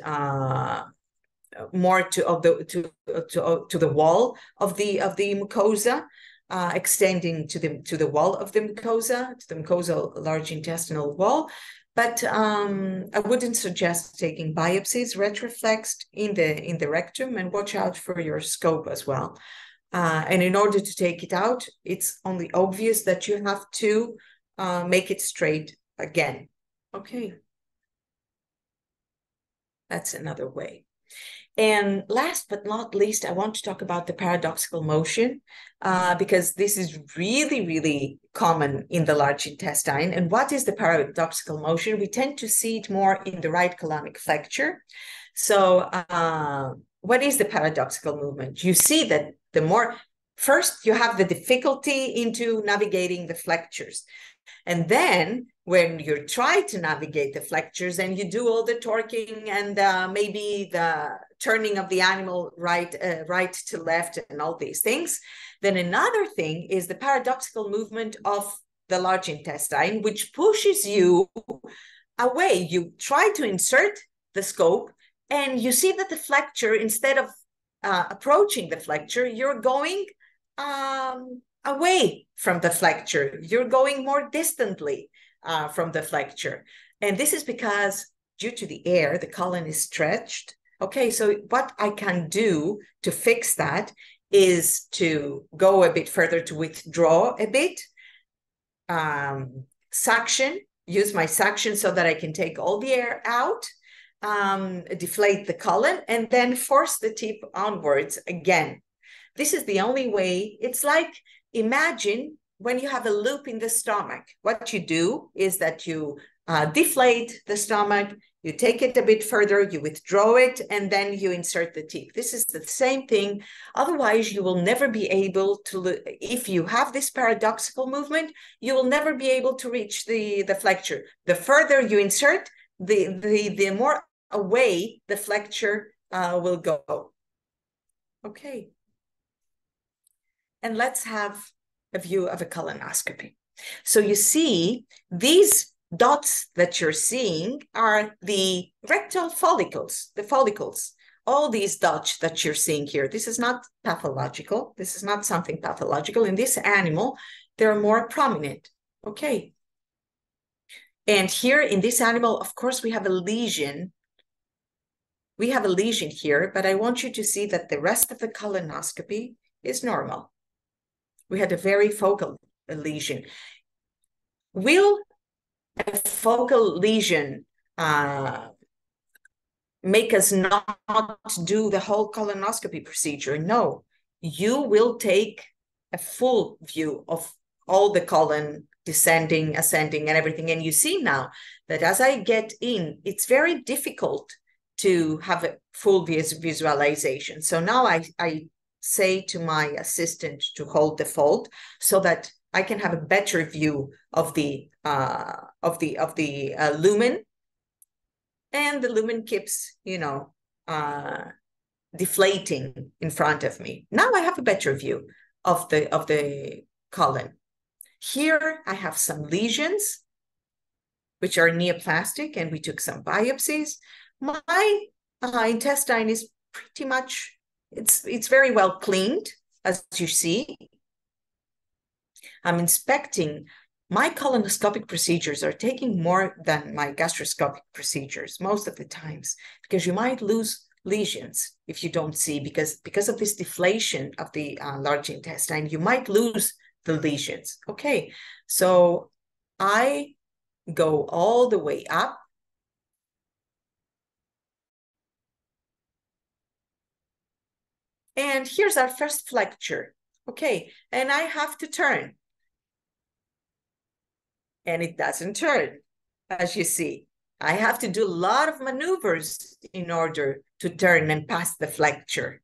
S2: more to the wall of the mucosa, extending to the wall of the mucosa, to the mucosal large intestinal wall. But I wouldn't suggest taking biopsies retroflexed in the rectum, and watch out for your scope as well. And in order to take it out, it's only obvious that you have to make it straight again. Okay. That's another way. And last but not least, I want to talk about the paradoxical motion because this is really, really common in the large intestine. And what is the paradoxical motion? We tend to see it more in the right colonic flexure. So what is the paradoxical movement? You see that first you have the difficulty into navigating the flexures. And then when you try to navigate the flexures and you do all the torquing and maybe the turning of the animal right to left and all these things, then another thing is the paradoxical movement of the large intestine, which pushes you away. You try to insert the scope and you see that the flexure, instead of approaching the flexure, you're going away from the flexure. You're going more distantly from the flexure. And this is because due to the air, the colon is stretched Okay, so what I can do to fix that is to go a bit further, to withdraw a bit, suction, use my suction so that I can take all the air out, deflate the colon, and then force the tip onwards again. This is the only way. It's like, imagine when you have a loop in the stomach. What you do is that you deflate the stomach, you take it a bit further, you withdraw it, and then you insert the tip. This is the same thing. Otherwise, you will never be able to, if you have this paradoxical movement, you will never be able to reach the flexure. The further you insert, the more away the flexure will go. Okay. And let's have a view of a colonoscopy. So you see, these dots that you're seeing are the rectal follicles, the follicles. All these dots that you're seeing here, this is not pathological. This is not something pathological. In this animal, they're more prominent. Okay. And here in this animal, of course, we have a lesion. We have a lesion here, but I want you to see that the rest of the colonoscopy is normal. We had a very focal lesion. Will a focal lesion make us not do the whole colonoscopy procedure? No, you will take a full view of all the colon, descending, ascending, and everything. And you see now that as I get in, it's very difficult to have a full visualization. So now I say to my assistant to hold the fold so that I can have a better view of the lumen, and the lumen keeps, deflating in front of me. Now I have a better view of the colon. Here I have some lesions, which are neoplastic, and we took some biopsies. My intestine is pretty much, it's very well cleaned, as you see. I'm inspecting. My colonoscopic procedures are taking more than my gastroscopic procedures most of the times, because you might lose lesions if you don't see, because of this deflation of the large intestine, you might lose the lesions. Okay, so I go all the way up. And here's our first flexure. Okay, and I have to turn. And it doesn't turn, as you see. I have to do a lot of maneuvers in order to turn and pass the flexure.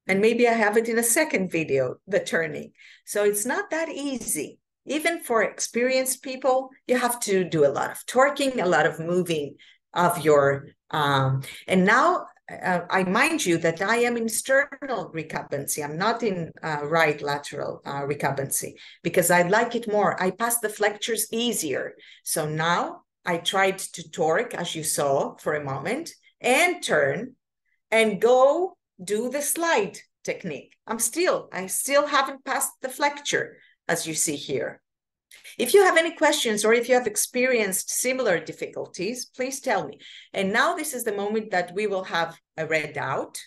S2: And maybe I have it in a second video, the turning. So it's not that easy. Even for experienced people, you have to do a lot of torquing, a lot of moving of your, and now I mind you that I am in sternal recumbency. I'm not in right lateral recumbency, because I like it more. I pass the flexures easier. So now I tried to torque, as you saw for a moment, and turn and go do the slide technique. I still haven't passed the flexure, as you see here. If you have any questions, or if you have experienced similar difficulties, please tell me. And now this is the moment that we will have a red out.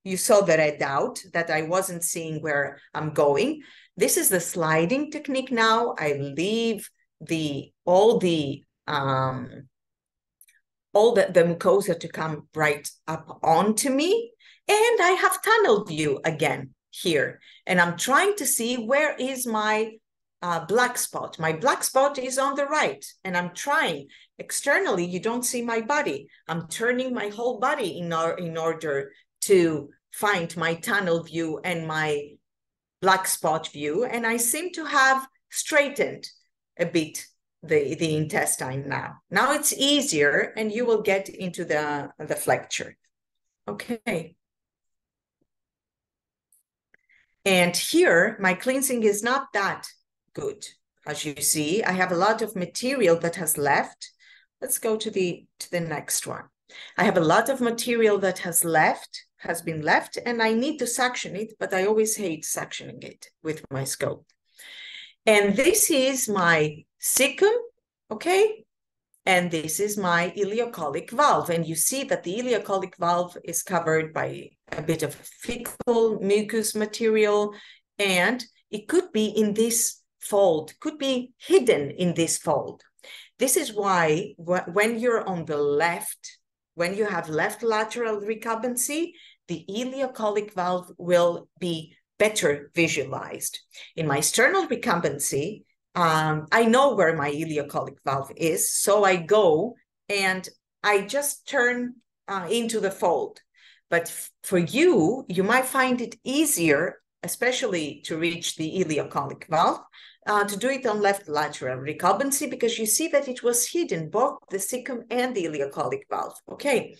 S2: You saw the red out that I wasn't seeing where I'm going. This is the sliding technique now. I leave all the mucosa to come right up onto me. And I have tunnel view again here. And I'm trying to see where is my black spot. My black spot is on the right, and I'm trying. Externally, you don't see my body. I'm turning my whole body in order to find my tunnel view and my black spot view, and I seem to have straightened a bit the intestine now. Now it's easier, and you will get into the flexure. Okay. And here, my cleansing is not that good. As you see, I have a lot of material that has left. Let's go to the next one. I have a lot of material that has been left, and I need to suction it, but I always hate suctioning it with my scope. And this is my cecum, okay? And this is my ileocolic valve. And you see that the ileocolic valve is covered by a bit of fecal mucus material, and it could be in this fold, could be hidden in this fold. This is why when you're on the left, when you have left lateral recumbency, the ileocolic valve will be better visualized. In my sternal recumbency, I know where my ileocolic valve is, so I go and I just turn into the fold. But for you, you might find it easier, especially to reach the ileocolic valve, to do it on left lateral recumbency, because you see that it was hidden, both the cecum and the ileocolic valve, okay?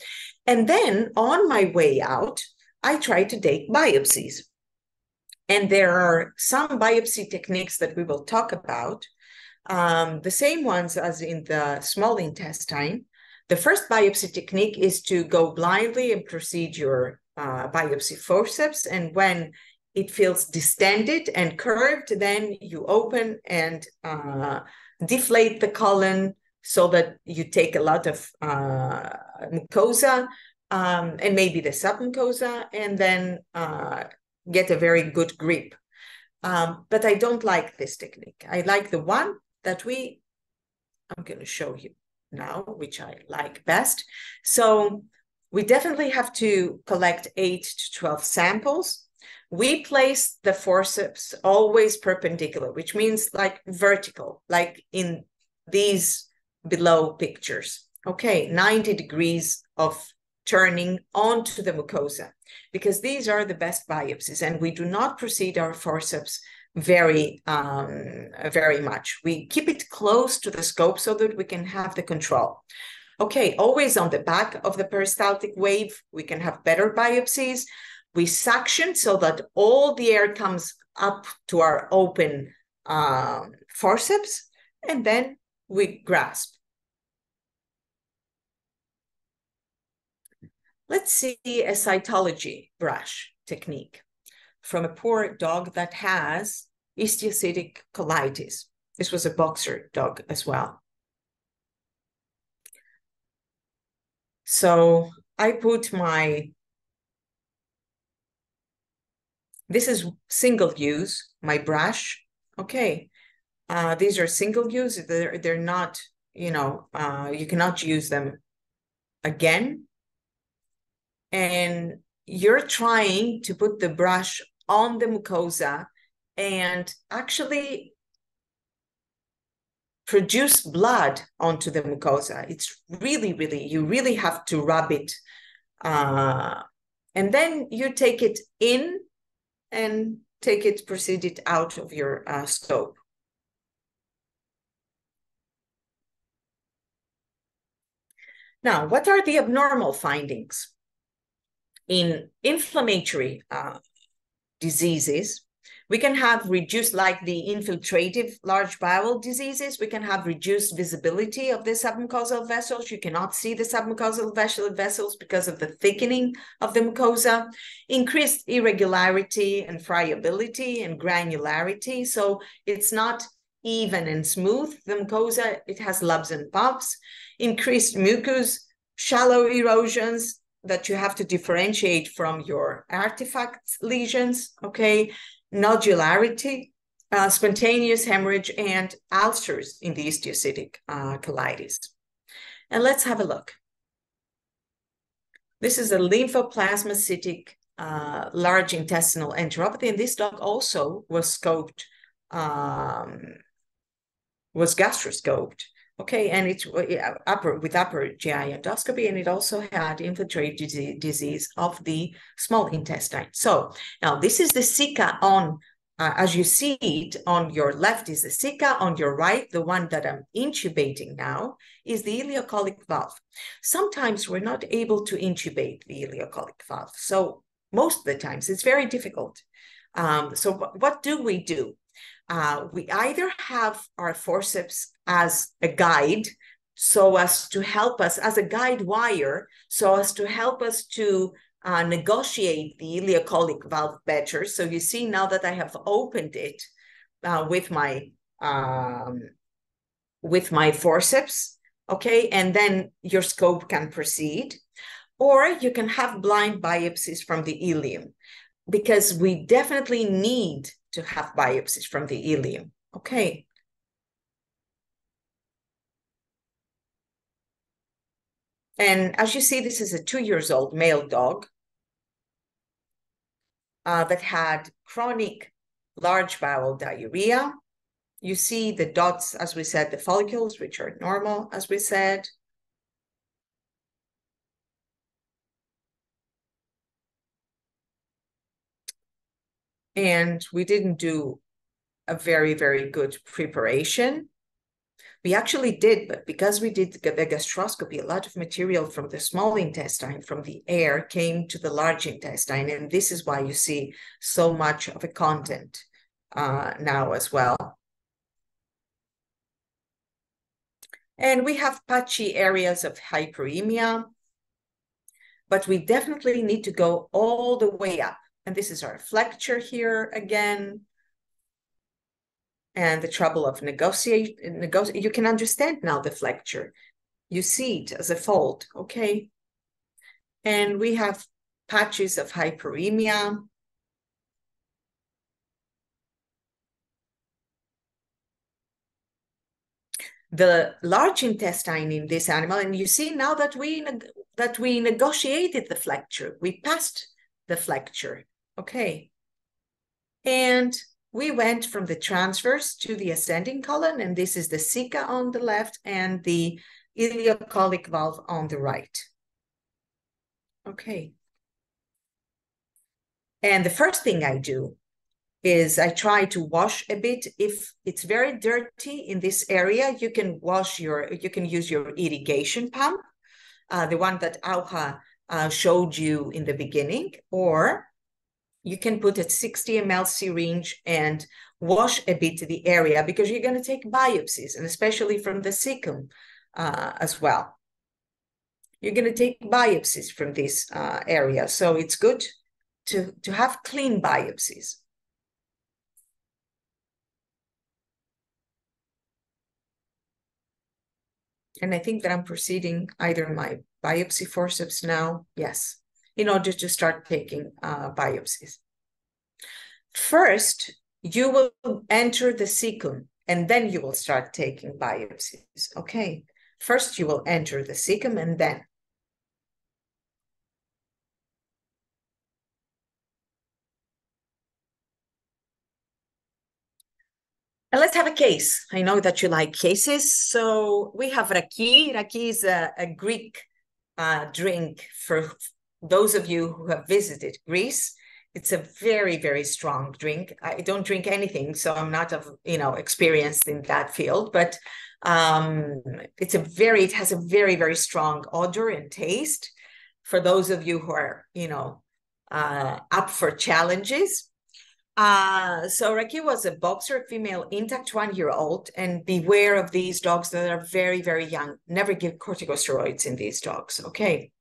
S2: And then on my way out, I try to take biopsies. And there are some biopsy techniques that we will talk about, the same ones as in the small intestine. The first biopsy technique is to go blindly and proceed your biopsy forceps. And when it feels distended and curved, then you open and deflate the colon so that you take a lot of mucosa and maybe the submucosa, and then get a very good grip. But I don't like this technique. I like the one that I'm going to show you now, which I like best. So we definitely have to collect 8 to 12 samples. We place the forceps always perpendicular, which means like vertical, like in these below pictures. Okay, 90 degrees of turning onto the mucosa, because these are the best biopsies, and we do not proceed our forceps very much. We keep it close to the scope so that we can have the control. Okay, always on the back of the peristaltic wave, we can have better biopsies. We suction so that all the air comes up to our open forceps, and then we grasp. Let's see a cytology brush technique from a poor dog that has ichthyositic colitis. This was a boxer dog as well. So I put this is single use, my brush. Okay, these are single use. They're not, you cannot use them again. And you're trying to put the brush on the mucosa and actually produce blood onto the mucosa. It's really, you really have to rub it. And then you take it in and proceed it out of your scope. Now, what are the abnormal findings? In inflammatory diseases, we can have reduced, like the infiltrative large bowel diseases, we can have reduced visibility of the submucosal vessels. You cannot see the submucosal vessels because of the thickening of the mucosa, increased irregularity and friability and granularity. So it's not even and smooth, the mucosa, it has lumps and bumps, increased mucus, shallow erosions that you have to differentiate from your artifact lesions, okay? Nodularity, spontaneous hemorrhage, and ulcers in the ichthyositic colitis. And let's have a look. This is a lymphoplasmacytic large intestinal enteropathy, and this dog also was scoped, was gastroscoped. Okay, and it's with upper GI endoscopy, and it also had infiltrative disease of the small intestine. So now this is the ceca on, as you see it, on your left is the ceca, on your right, the one that I'm intubating now, is the ileocolic valve. Sometimes we're not able to intubate the ileocolic valve. So most of the times it's very difficult. So what do? We either have our forceps as a guide, so as to help us, as a guide wire, so as to help us to negotiate the ileocolic valve better. So you see now that I have opened it with my forceps, okay? And then your scope can proceed. Or you can have blind biopsies from the ileum, because we definitely need to have biopsies from the ileum, okay? And as you see, this is a 2-year-old male dog that had chronic large bowel diarrhea. You see the dots, as we said, the follicles, which are normal, as we said. And we didn't do a very, very good preparation. We actually did, but because we did the gastroscopy, a lot of material from the small intestine, from the air, came to the large intestine. And this is why you see so much of a content now as well. And we have patchy areas of hyperemia, but we definitely need to go all the way up. And this is our flexure here again. And the trouble of negotiate. You can understand now the flexure. You see it as a fold, okay? And we have patches of hyperemia. The large intestine in this animal, and you see now that we negotiated the flexure, we passed the flexure, okay? And we went from the transverse to the ascending colon, and this is the ceca on the left and the ileocolic valve on the right. Okay. And the first thing I do is I try to wash a bit. If it's very dirty in this area, you can use your irrigation pump, the one that Aohua showed you in the beginning, or you can put a 60 ml syringe and wash a bit the area, because you're going to take biopsies, and especially from the cecum as well. You're going to take biopsies from this area. So it's good to have clean biopsies. And I think that I'm proceeding either my biopsy forceps now, yes, in order to start taking biopsies. First, you will enter the cecum, and then you will start taking biopsies, okay? First, you will enter the cecum, and then. And let's have a case. I know that you like cases. So we have raki. Raki is a Greek drink for those of you who have visited Greece. It's a very, very strong drink. I don't drink anything, so I'm not experienced in that field, but it has a very, very strong odor and taste for those of you who are, up for challenges. So Raki was a boxer, female, intact 1-year-old, and beware of these dogs that are very, very young. Never give corticosteroids in these dogs, okay?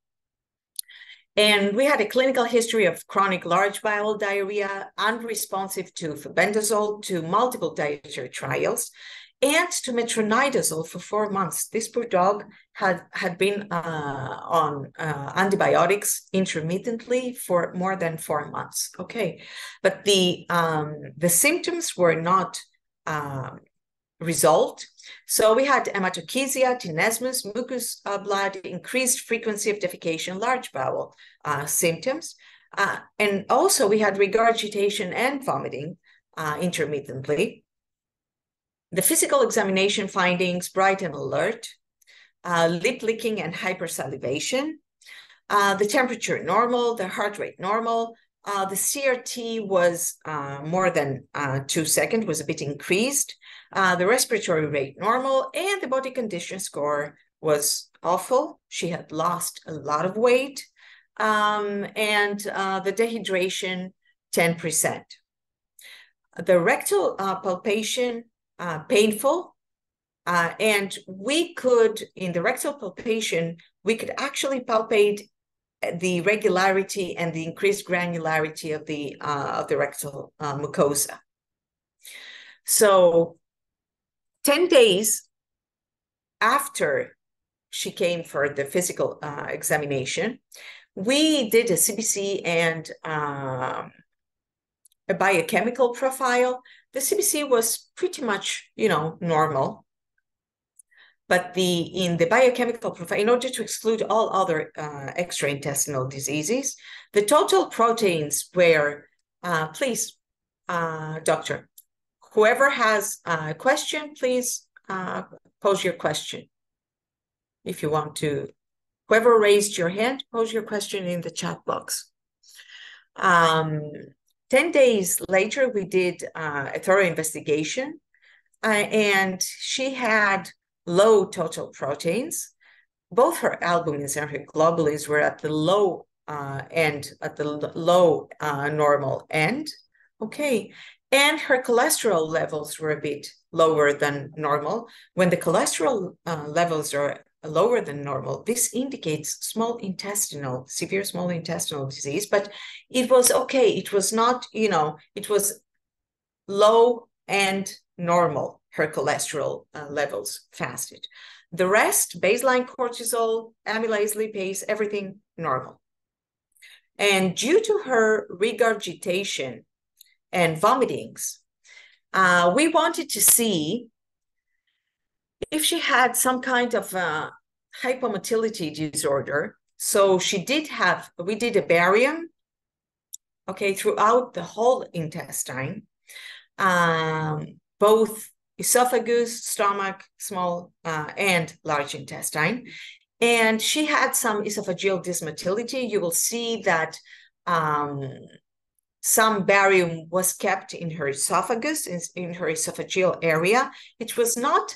S2: And we had a clinical history of chronic large bowel diarrhea, unresponsive to febendazole, to multiple dietary trials, and to metronidazole for 4 months. This poor dog had been on antibiotics intermittently for more than 4 months. Okay, but the symptoms were not resolved. So we had hematochezia, tenesmus, mucus blood, increased frequency of defecation, large bowel symptoms. And also we had regurgitation and vomiting intermittently. The physical examination findings, bright and alert, lip licking and hypersalivation, the temperature normal, the heart rate normal, the CRT was more than 2 seconds, was a bit increased, the respiratory rate normal, and the body condition score was awful. She had lost a lot of weight, and the dehydration, 10%. The rectal palpation, painful, and we could, in the rectal palpation, we could actually palpate the regularity and the increased granularity of the rectal mucosa. So 10 days after she came for the physical examination. We did a CBC and a biochemical profile. The CBC was pretty much, normal. But in the biochemical profile, in order to exclude all other extraintestinal diseases, the total proteins were, please, doctor, whoever has a question, please pose your question. If you want to, whoever raised your hand, pose your question in the chat box. 10 days later, we did a thorough investigation, and she had low total proteins. Both her albumins and her globulins were at the low end, at the low normal end. Okay. And her cholesterol levels were a bit lower than normal. When the cholesterol levels are lower than normal, this indicates severe small intestinal disease, but it was okay. It was not, it was low and normal, her cholesterol levels fasted. The rest, baseline cortisol, amylase, lipase, everything normal. And due to her regurgitation and vomitings, we wanted to see if she had some kind of hypomotility disorder. So we did a barium, okay, throughout the whole intestine, both esophagus, stomach, small and large intestine. And she had some esophageal dysmotility. You will see that some barium was kept in her esophagus, in her esophageal area. It was not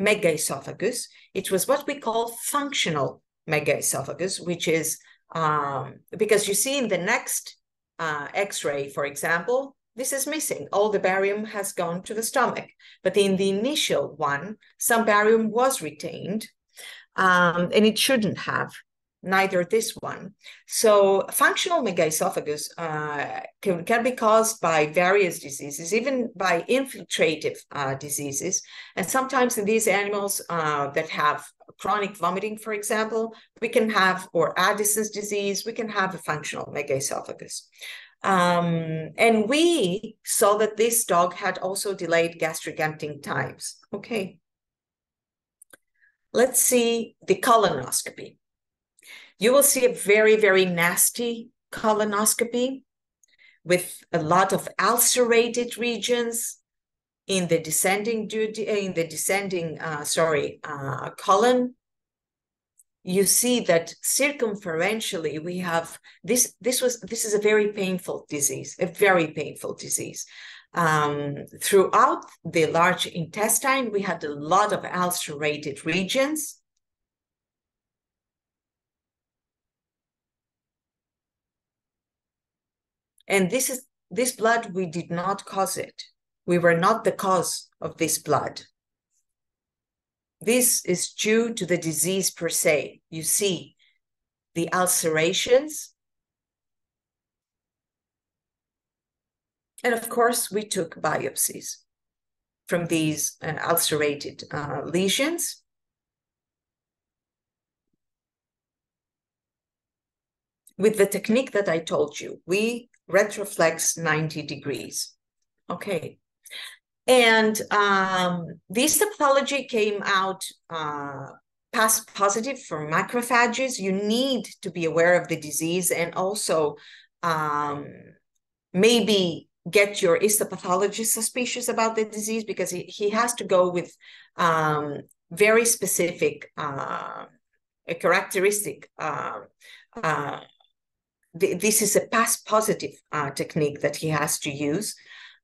S2: megaesophagus. It was what we call functional megaesophagus, which is because you see in the next X-ray, for example, this is missing. All the barium has gone to the stomach. But in the initial one, some barium was retained, and it shouldn't have, neither this one. So functional megaesophagus can be caused by various diseases, even by infiltrative diseases. And sometimes in these animals that have chronic vomiting, for example, we can have, or Addison's disease, we can have a functional megaesophagus. And we saw that this dog had also delayed gastric emptying times. Okay. Let's see the colonoscopy. You will see a very, very nasty colonoscopy with a lot of ulcerated regions in the descending colon. You see that circumferentially we have this is a very painful disease, throughout the large intestine, we had a lot of ulcerated regions. And this blood, we did not cause it. We were not the cause of this blood. This is due to the disease per se. You see the ulcerations. And of course, we took biopsies from these ulcerated lesions. With the technique that I told you, we retroflex 90 degrees. Okay. And this pathology came out positive for macrophages. You need to be aware of the disease and also maybe get your histopathologist suspicious about the disease, because he has to go with very specific characteristic. This is a past positive technique that he has to use.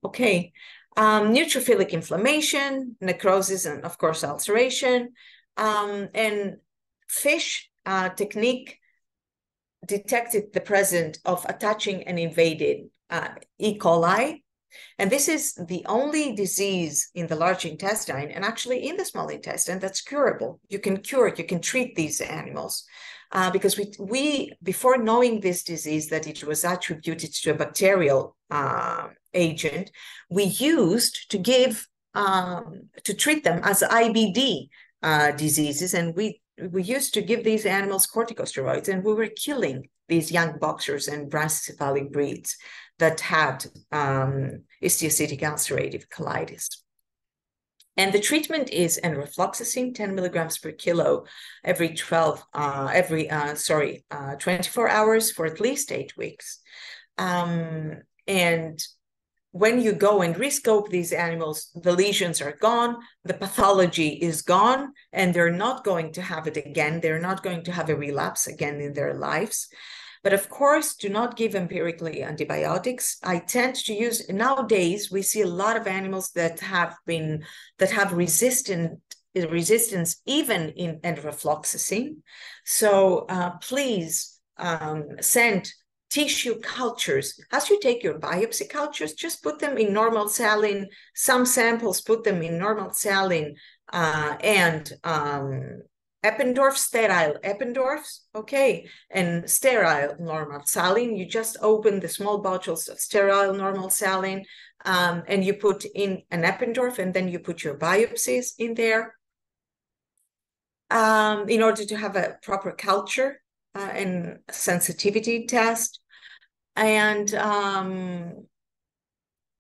S2: Okay. Neutrophilic inflammation, necrosis, and of course ulceration. And FISH technique detected the presence of attaching and invaded E. coli. And this is the only disease in the large intestine, and actually in the small intestine, that's curable. You can treat these animals. Because we before knowing this disease, that it was attributed to a bacterial agent, we used to give to treat them as IBD diseases, and we we used to give these animals corticosteroids, and we were killing these young boxers and brachycephalic breeds that had histiocytic ulcerative colitis. And the treatment is enrofloxacin, 10 milligrams per kilo every 24 hours for at least 8 weeks. And when you go and rescope these animals, the lesions are gone, the pathology is gone, and they're not going to have it again. They're not going to have a relapse again in their lives. But of course, do not give empirically antibiotics. I tend to use, nowadays, we see a lot of animals that have resistance even in enrofloxacin. So please send tissue cultures. As you take your biopsy cultures, just put them in normal saline. Some samples, put them in normal saline and Eppendorf, sterile Eppendorfs, okay, and sterile normal saline. You just open the small bottles of sterile normal saline and you put in an Eppendorf, and then you put your biopsies in there in order to have a proper culture and sensitivity test. And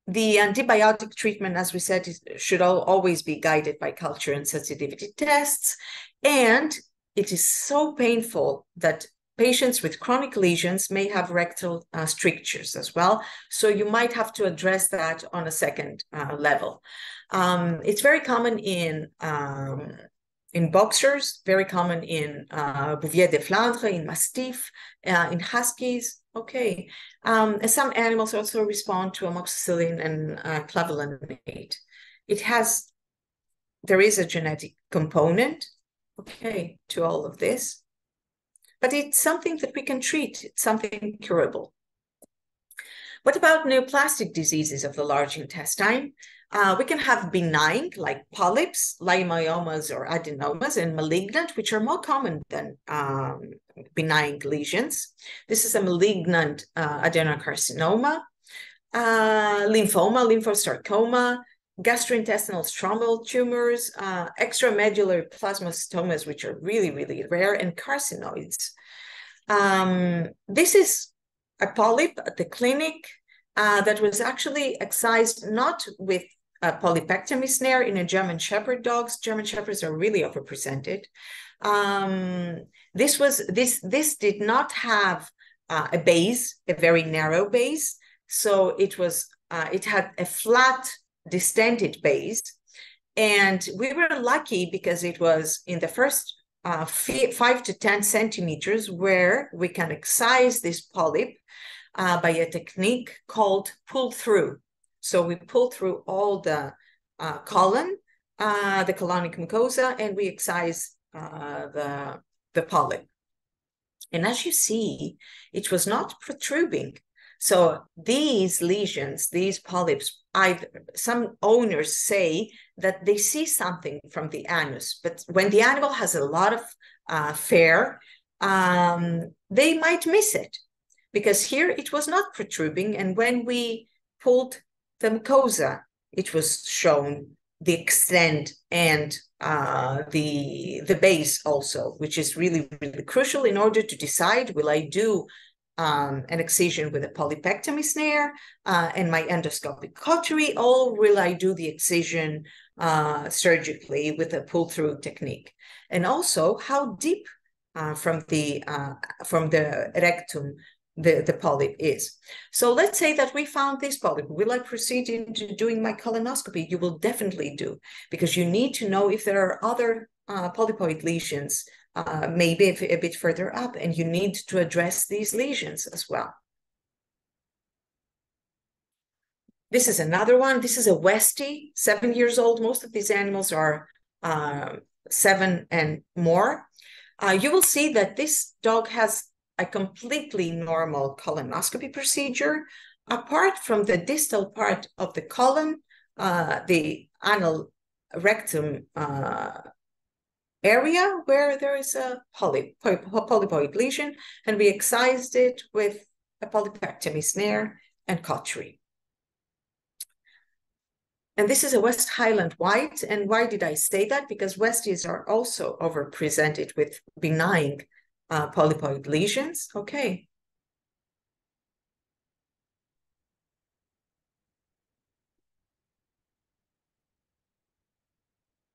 S2: the antibiotic treatment, as we said, should always be guided by culture and sensitivity tests. And it is so painful that patients with chronic lesions may have rectal strictures as well. So you might have to address that on a second level. It's very common in boxers, very common in Bouvier de Flandre, in Mastiff, in Huskies. Okay. Some animals also respond to amoxicillin and clavulanate. There is a genetic component, okay, to all of this, but it's something that we can treat. It's something curable. What about neoplastic diseases of the large intestine? We can have benign, like polyps, leiomyomas or adenomas, and malignant, which are more common than benign lesions. This is a malignant adenocarcinoma, lymphoma, lymphosarcoma, gastrointestinal stromal tumors, extramedullary plasmacytomas, which are really, really rare, and carcinoids. This is a polyp at the clinic that was actually excised not with a polypectomy snare in a German Shepherd dogs. German Shepherds are really overrepresented. This did not have a base, a very narrow base. So it had a flat, distended base. And we were lucky because it was in the first 5 to 10 centimeters where we can excise this polyp by a technique called pull through. So we pull through all the colon, the colonic mucosa, and we excise the polyp. And as you see, it was not protruding. So these lesions, these polyps, some owners say that they see something from the anus, but when the animal has a lot of fare, they might miss it, because here it was not protruding. And when we pulled the mucosa, it was shown the extent and the base also, which is really, really crucial in order to decide, will I do an excision with a polypectomy snare and my endoscopic cautery, or will I do the excision surgically with a pull-through technique? And also how deep from the rectum the polyp is. So let's say that we found this polyp. Will I proceed into doing my colonoscopy? You will definitely do, because you need to know if there are other polypoid lesions maybe a bit further up, and you need to address these lesions as well. This is another one. This is a Westie, 7 years old. Most of these animals are 7 and more. You will see that this dog has a completely normal colonoscopy procedure. Apart from the distal part of the colon, the anal rectum area where there is a polypoid lesion, and we excised it with a polypectomy snare and cautery. And this is a West Highland white. And why did I say that? Because Westies are also overrepresented with benign polypoid lesions. Okay.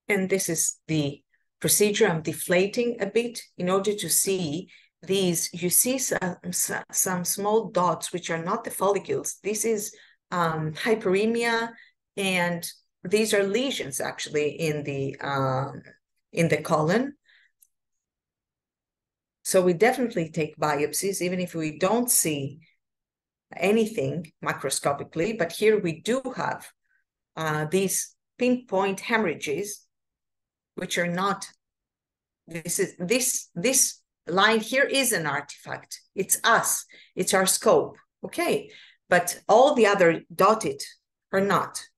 S2: And this is the procedure. I'm deflating a bit in order to see these. You see some small dots, which are not the follicles. This is hyperemia, and these are lesions actually in the colon. So we definitely take biopsies, even if we don't see anything macroscopically. But here we do have these pinpoint hemorrhages, which are not. This line here is an artifact. It's us. It's our scope. Okay, but all the other dotted are not.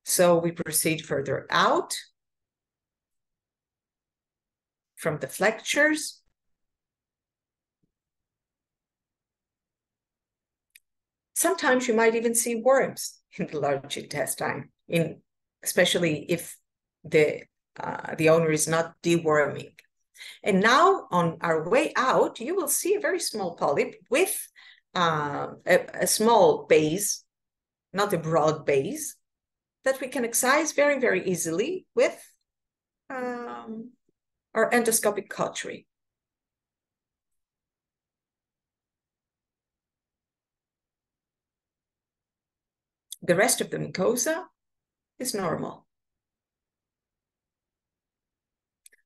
S2: So we proceed further out from the flexures. Sometimes you might even see worms in the large intestine, especially if the owner is not deworming. And now on our way out, you will see a very small polyp with a small base, not a broad base, that we can excise very, very easily with our endoscopic cautery. The rest of the mucosa is normal.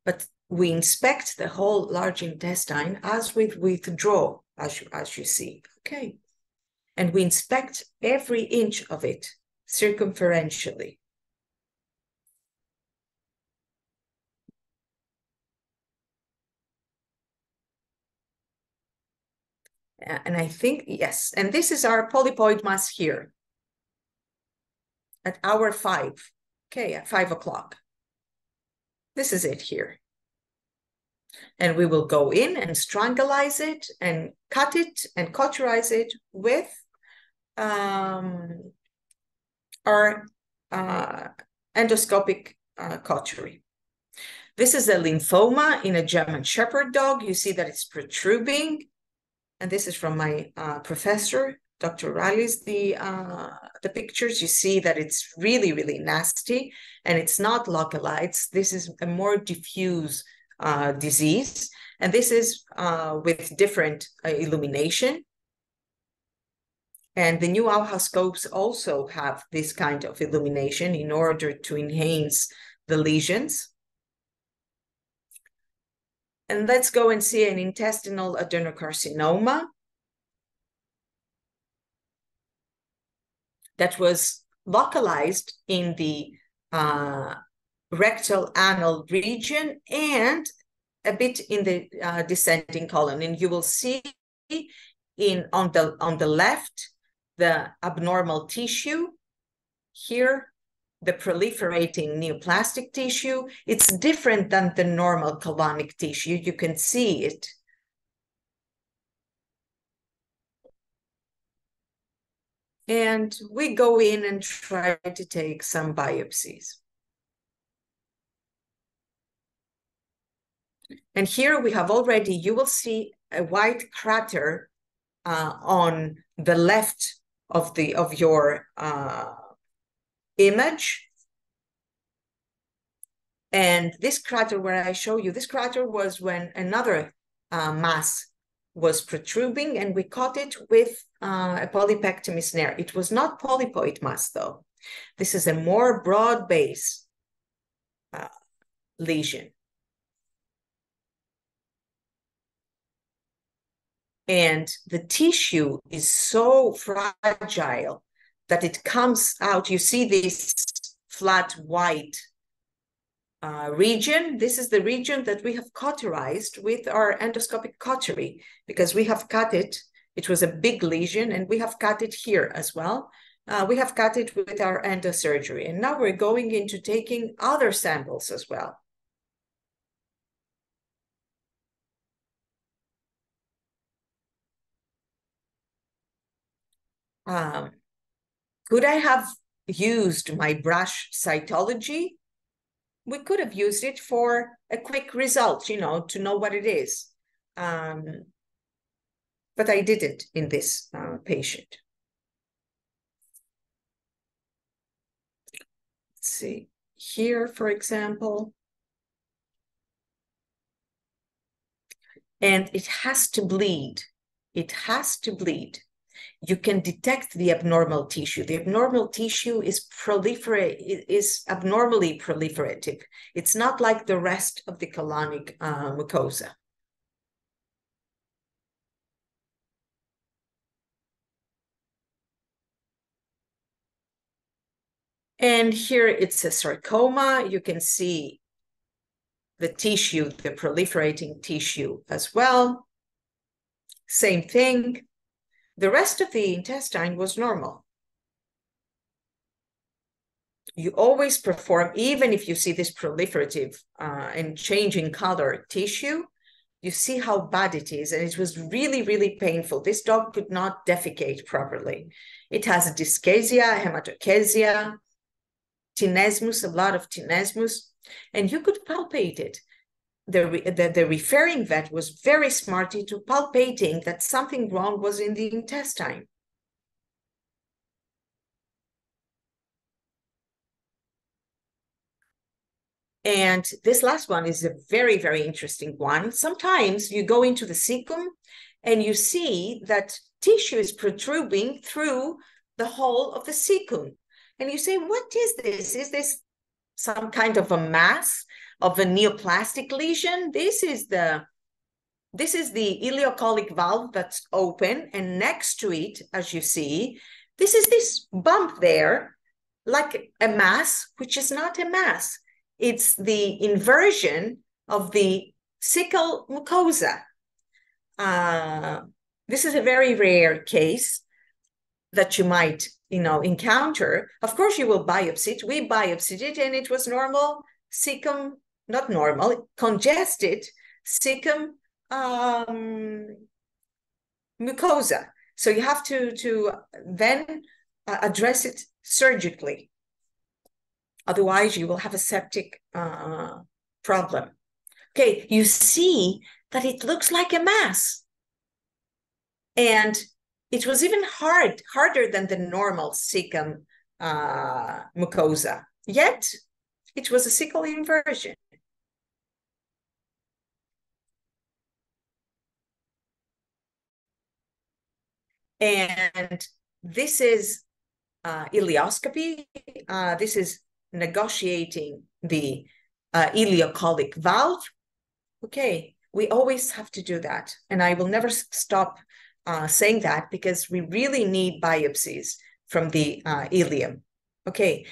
S2: But we inspect the whole large intestine as we withdraw, as you see, okay? And we inspect every inch of it circumferentially. And I think, yes, and this is our polypoid mass here at hour 5, okay, at 5 o'clock. This is it here. And we will go in and strangulize it and cut it and cauterize it with our endoscopic cautery. This is a lymphoma in a German Shepherd dog. You see that it's protruding. And this is from my professor, Dr. Riley's, the pictures. You see that it's really, really nasty, and it's not localized. This is a more diffuse disease, and this is with different illumination. And the new Aohua scopes also have this kind of illumination in order to enhance the lesions. And let's go and see an intestinal adenocarcinoma that was localized in the rectal anal region and a bit in the descending colon. And you will see on the left the abnormal tissue, here the proliferating neoplastic tissue. It's different than the normal colonic tissue. You can see it. And we go in and try to take some biopsies. And here we have already, you will see a white crater on the left of your image. And this crater where I show you, this crater was when another mass was protruding, and we caught it with a polypectomy snare. It was not polypoid mass though. This is a more broad base lesion. And the tissue is so fragile that it comes out. You see this flat white region. This is the region that we have cauterized with our endoscopic cautery, because we have cut it. It was a big lesion, and we have cut it here as well. We have cut it with our endosurgery. And now we're going into taking other samples as well. Could I have used my brush cytology? We could have used it for a quick result, you know, to know what it is. But I didn't in this patient. Let's see here, for example. And it has to bleed. It has to bleed. You can detect the abnormal tissue. The abnormal tissue is abnormally proliferative. It's not like the rest of the colonic mucosa. And here it's a sarcoma. You can see the tissue, the proliferating tissue as well. Same thing. The rest of the intestine was normal. You always perform, even if you see this proliferative and changing color tissue, you see how bad it is. And it was really, really painful. This dog could not defecate properly. It has a dyschasia, hematochezia, tenesmus, a lot of tenesmus, and you could palpate it. The referring vet was very smart into palpating that something wrong was in the intestine. And this last one is a very, very interesting one. Sometimes you go into the cecum and you see that tissue is protruding through the hole of the cecum. And you say, what is this? Is this some kind of a mass of a neoplastic lesion? This is the ileocolic valve that's open, and next to it, as you see, this is this bump there, like a mass, which is not a mass. It's the inversion of the cecal mucosa. This is a very rare case that you might, encounter. Of course, you will biopsy it. We biopsied it, and it was normal cecum, not normal, congested cecum mucosa. So you have to then address it surgically. Otherwise, you will have a septic problem. Okay, you see that it looks like a mass. And it was even harder than the normal cecum mucosa. Yet, it was a cecal inversion. And this is ileoscopy. This is negotiating the ileocolic valve. Okay, we always have to do that. And I will never stop saying that, because we really need biopsies from the ileum. Okay,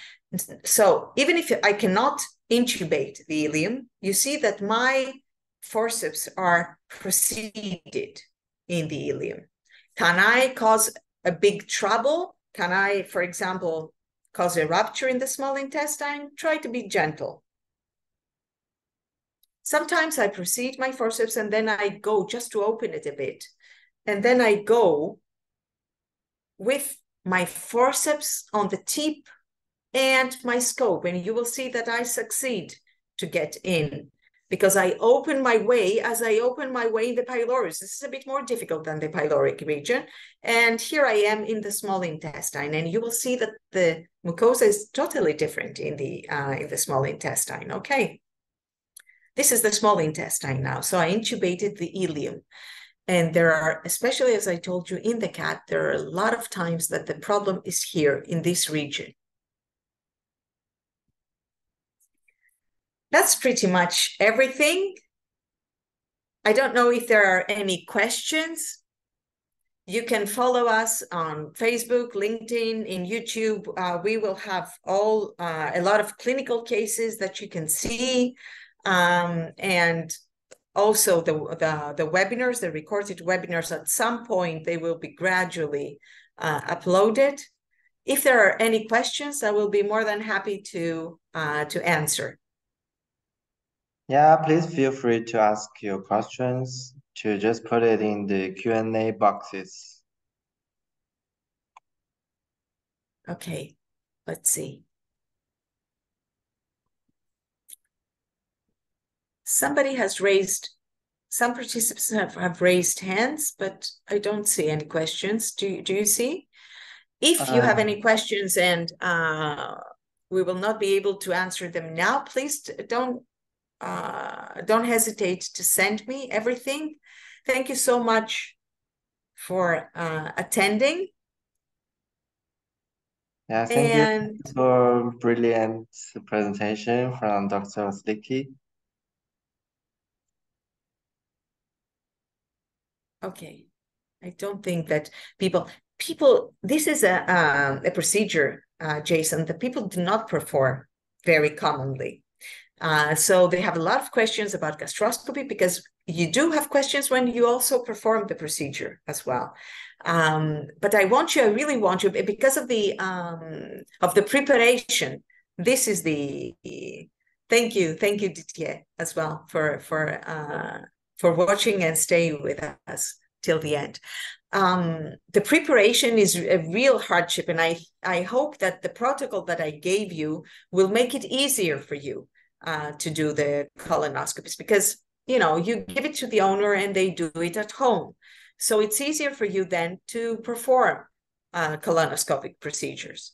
S2: so even if I cannot intubate the ileum, you see that my forceps are proceeded in the ileum. Can I cause a big trouble? Can I, for example, cause a rupture in the small intestine? Try to be gentle. Sometimes I proceed my forceps and then I go just to open it a bit. And then I go with my forceps on the tip and my scope. And you will see that I succeed to get in, because I open my way as I open my way in the pylorus. This is a bit more difficult than the pyloric region. And here I am in the small intestine. And you will see that the mucosa is totally different in the small intestine, okay? This is the small intestine now. So I intubated the ileum. And there are, especially as I told you in the cat, there are a lot of times that the problem is here in this region. That's pretty much everything. I don't know if there are any questions. You can follow us on Facebook, LinkedIn, in YouTube. We will have a lot of clinical cases that you can see. And also the webinars, the recorded webinars, at some point, they will be gradually uploaded. If there are any questions, I will be more than happy to answer.
S1: Yeah, please feel free to ask your questions, to just put it in the Q&A boxes.
S2: Okay, let's see. Somebody has raised, some participants have raised hands, but I don't see any questions. Do you see? If you have any questions and we will not be able to answer them now, please don't hesitate to send me everything. Thank you so much for attending.
S1: Yeah, thank you for brilliant presentation from Dr. Vasilicki.
S2: Okay, I don't think that people, this is a procedure, Jason, that people do not perform very commonly. So they have a lot of questions about gastroscopy because you do have questions when you also perform the procedure as well. But I really want you, because of the preparation, this is the, thank you, Didier, as well for watching and staying with us till the end. The preparation is a real hardship, and I hope that the protocol that I gave you will make it easier for you to do the colonoscopies, because you give it to the owner and they do it at home, so it's easier for you then to perform colonoscopic procedures.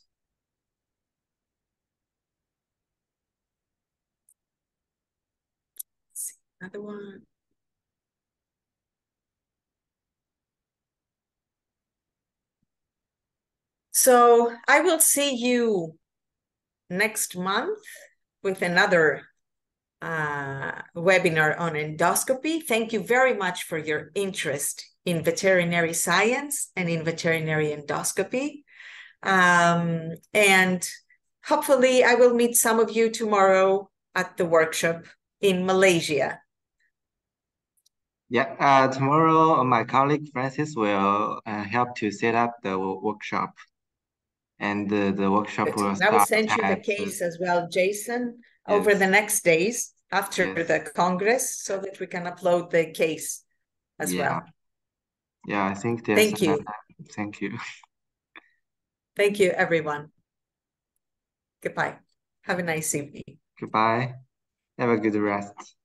S2: Let's see, another one. So I will see you next month with another webinar on endoscopy. Thank you very much for your interest in veterinary science and in veterinary endoscopy. And hopefully I will meet some of you tomorrow at the workshop in Malaysia.
S1: Yeah, tomorrow my colleague Francis will help to set up the workshop. And the workshop will start.
S2: I will send you the case as well, Jason, over the next days after the Congress, so that we can upload the case as well.
S1: Yeah, I think there's.
S2: Thank you.
S1: Thank you.
S2: Thank you, everyone. Goodbye. Have a nice evening.
S1: Goodbye. Have a good rest.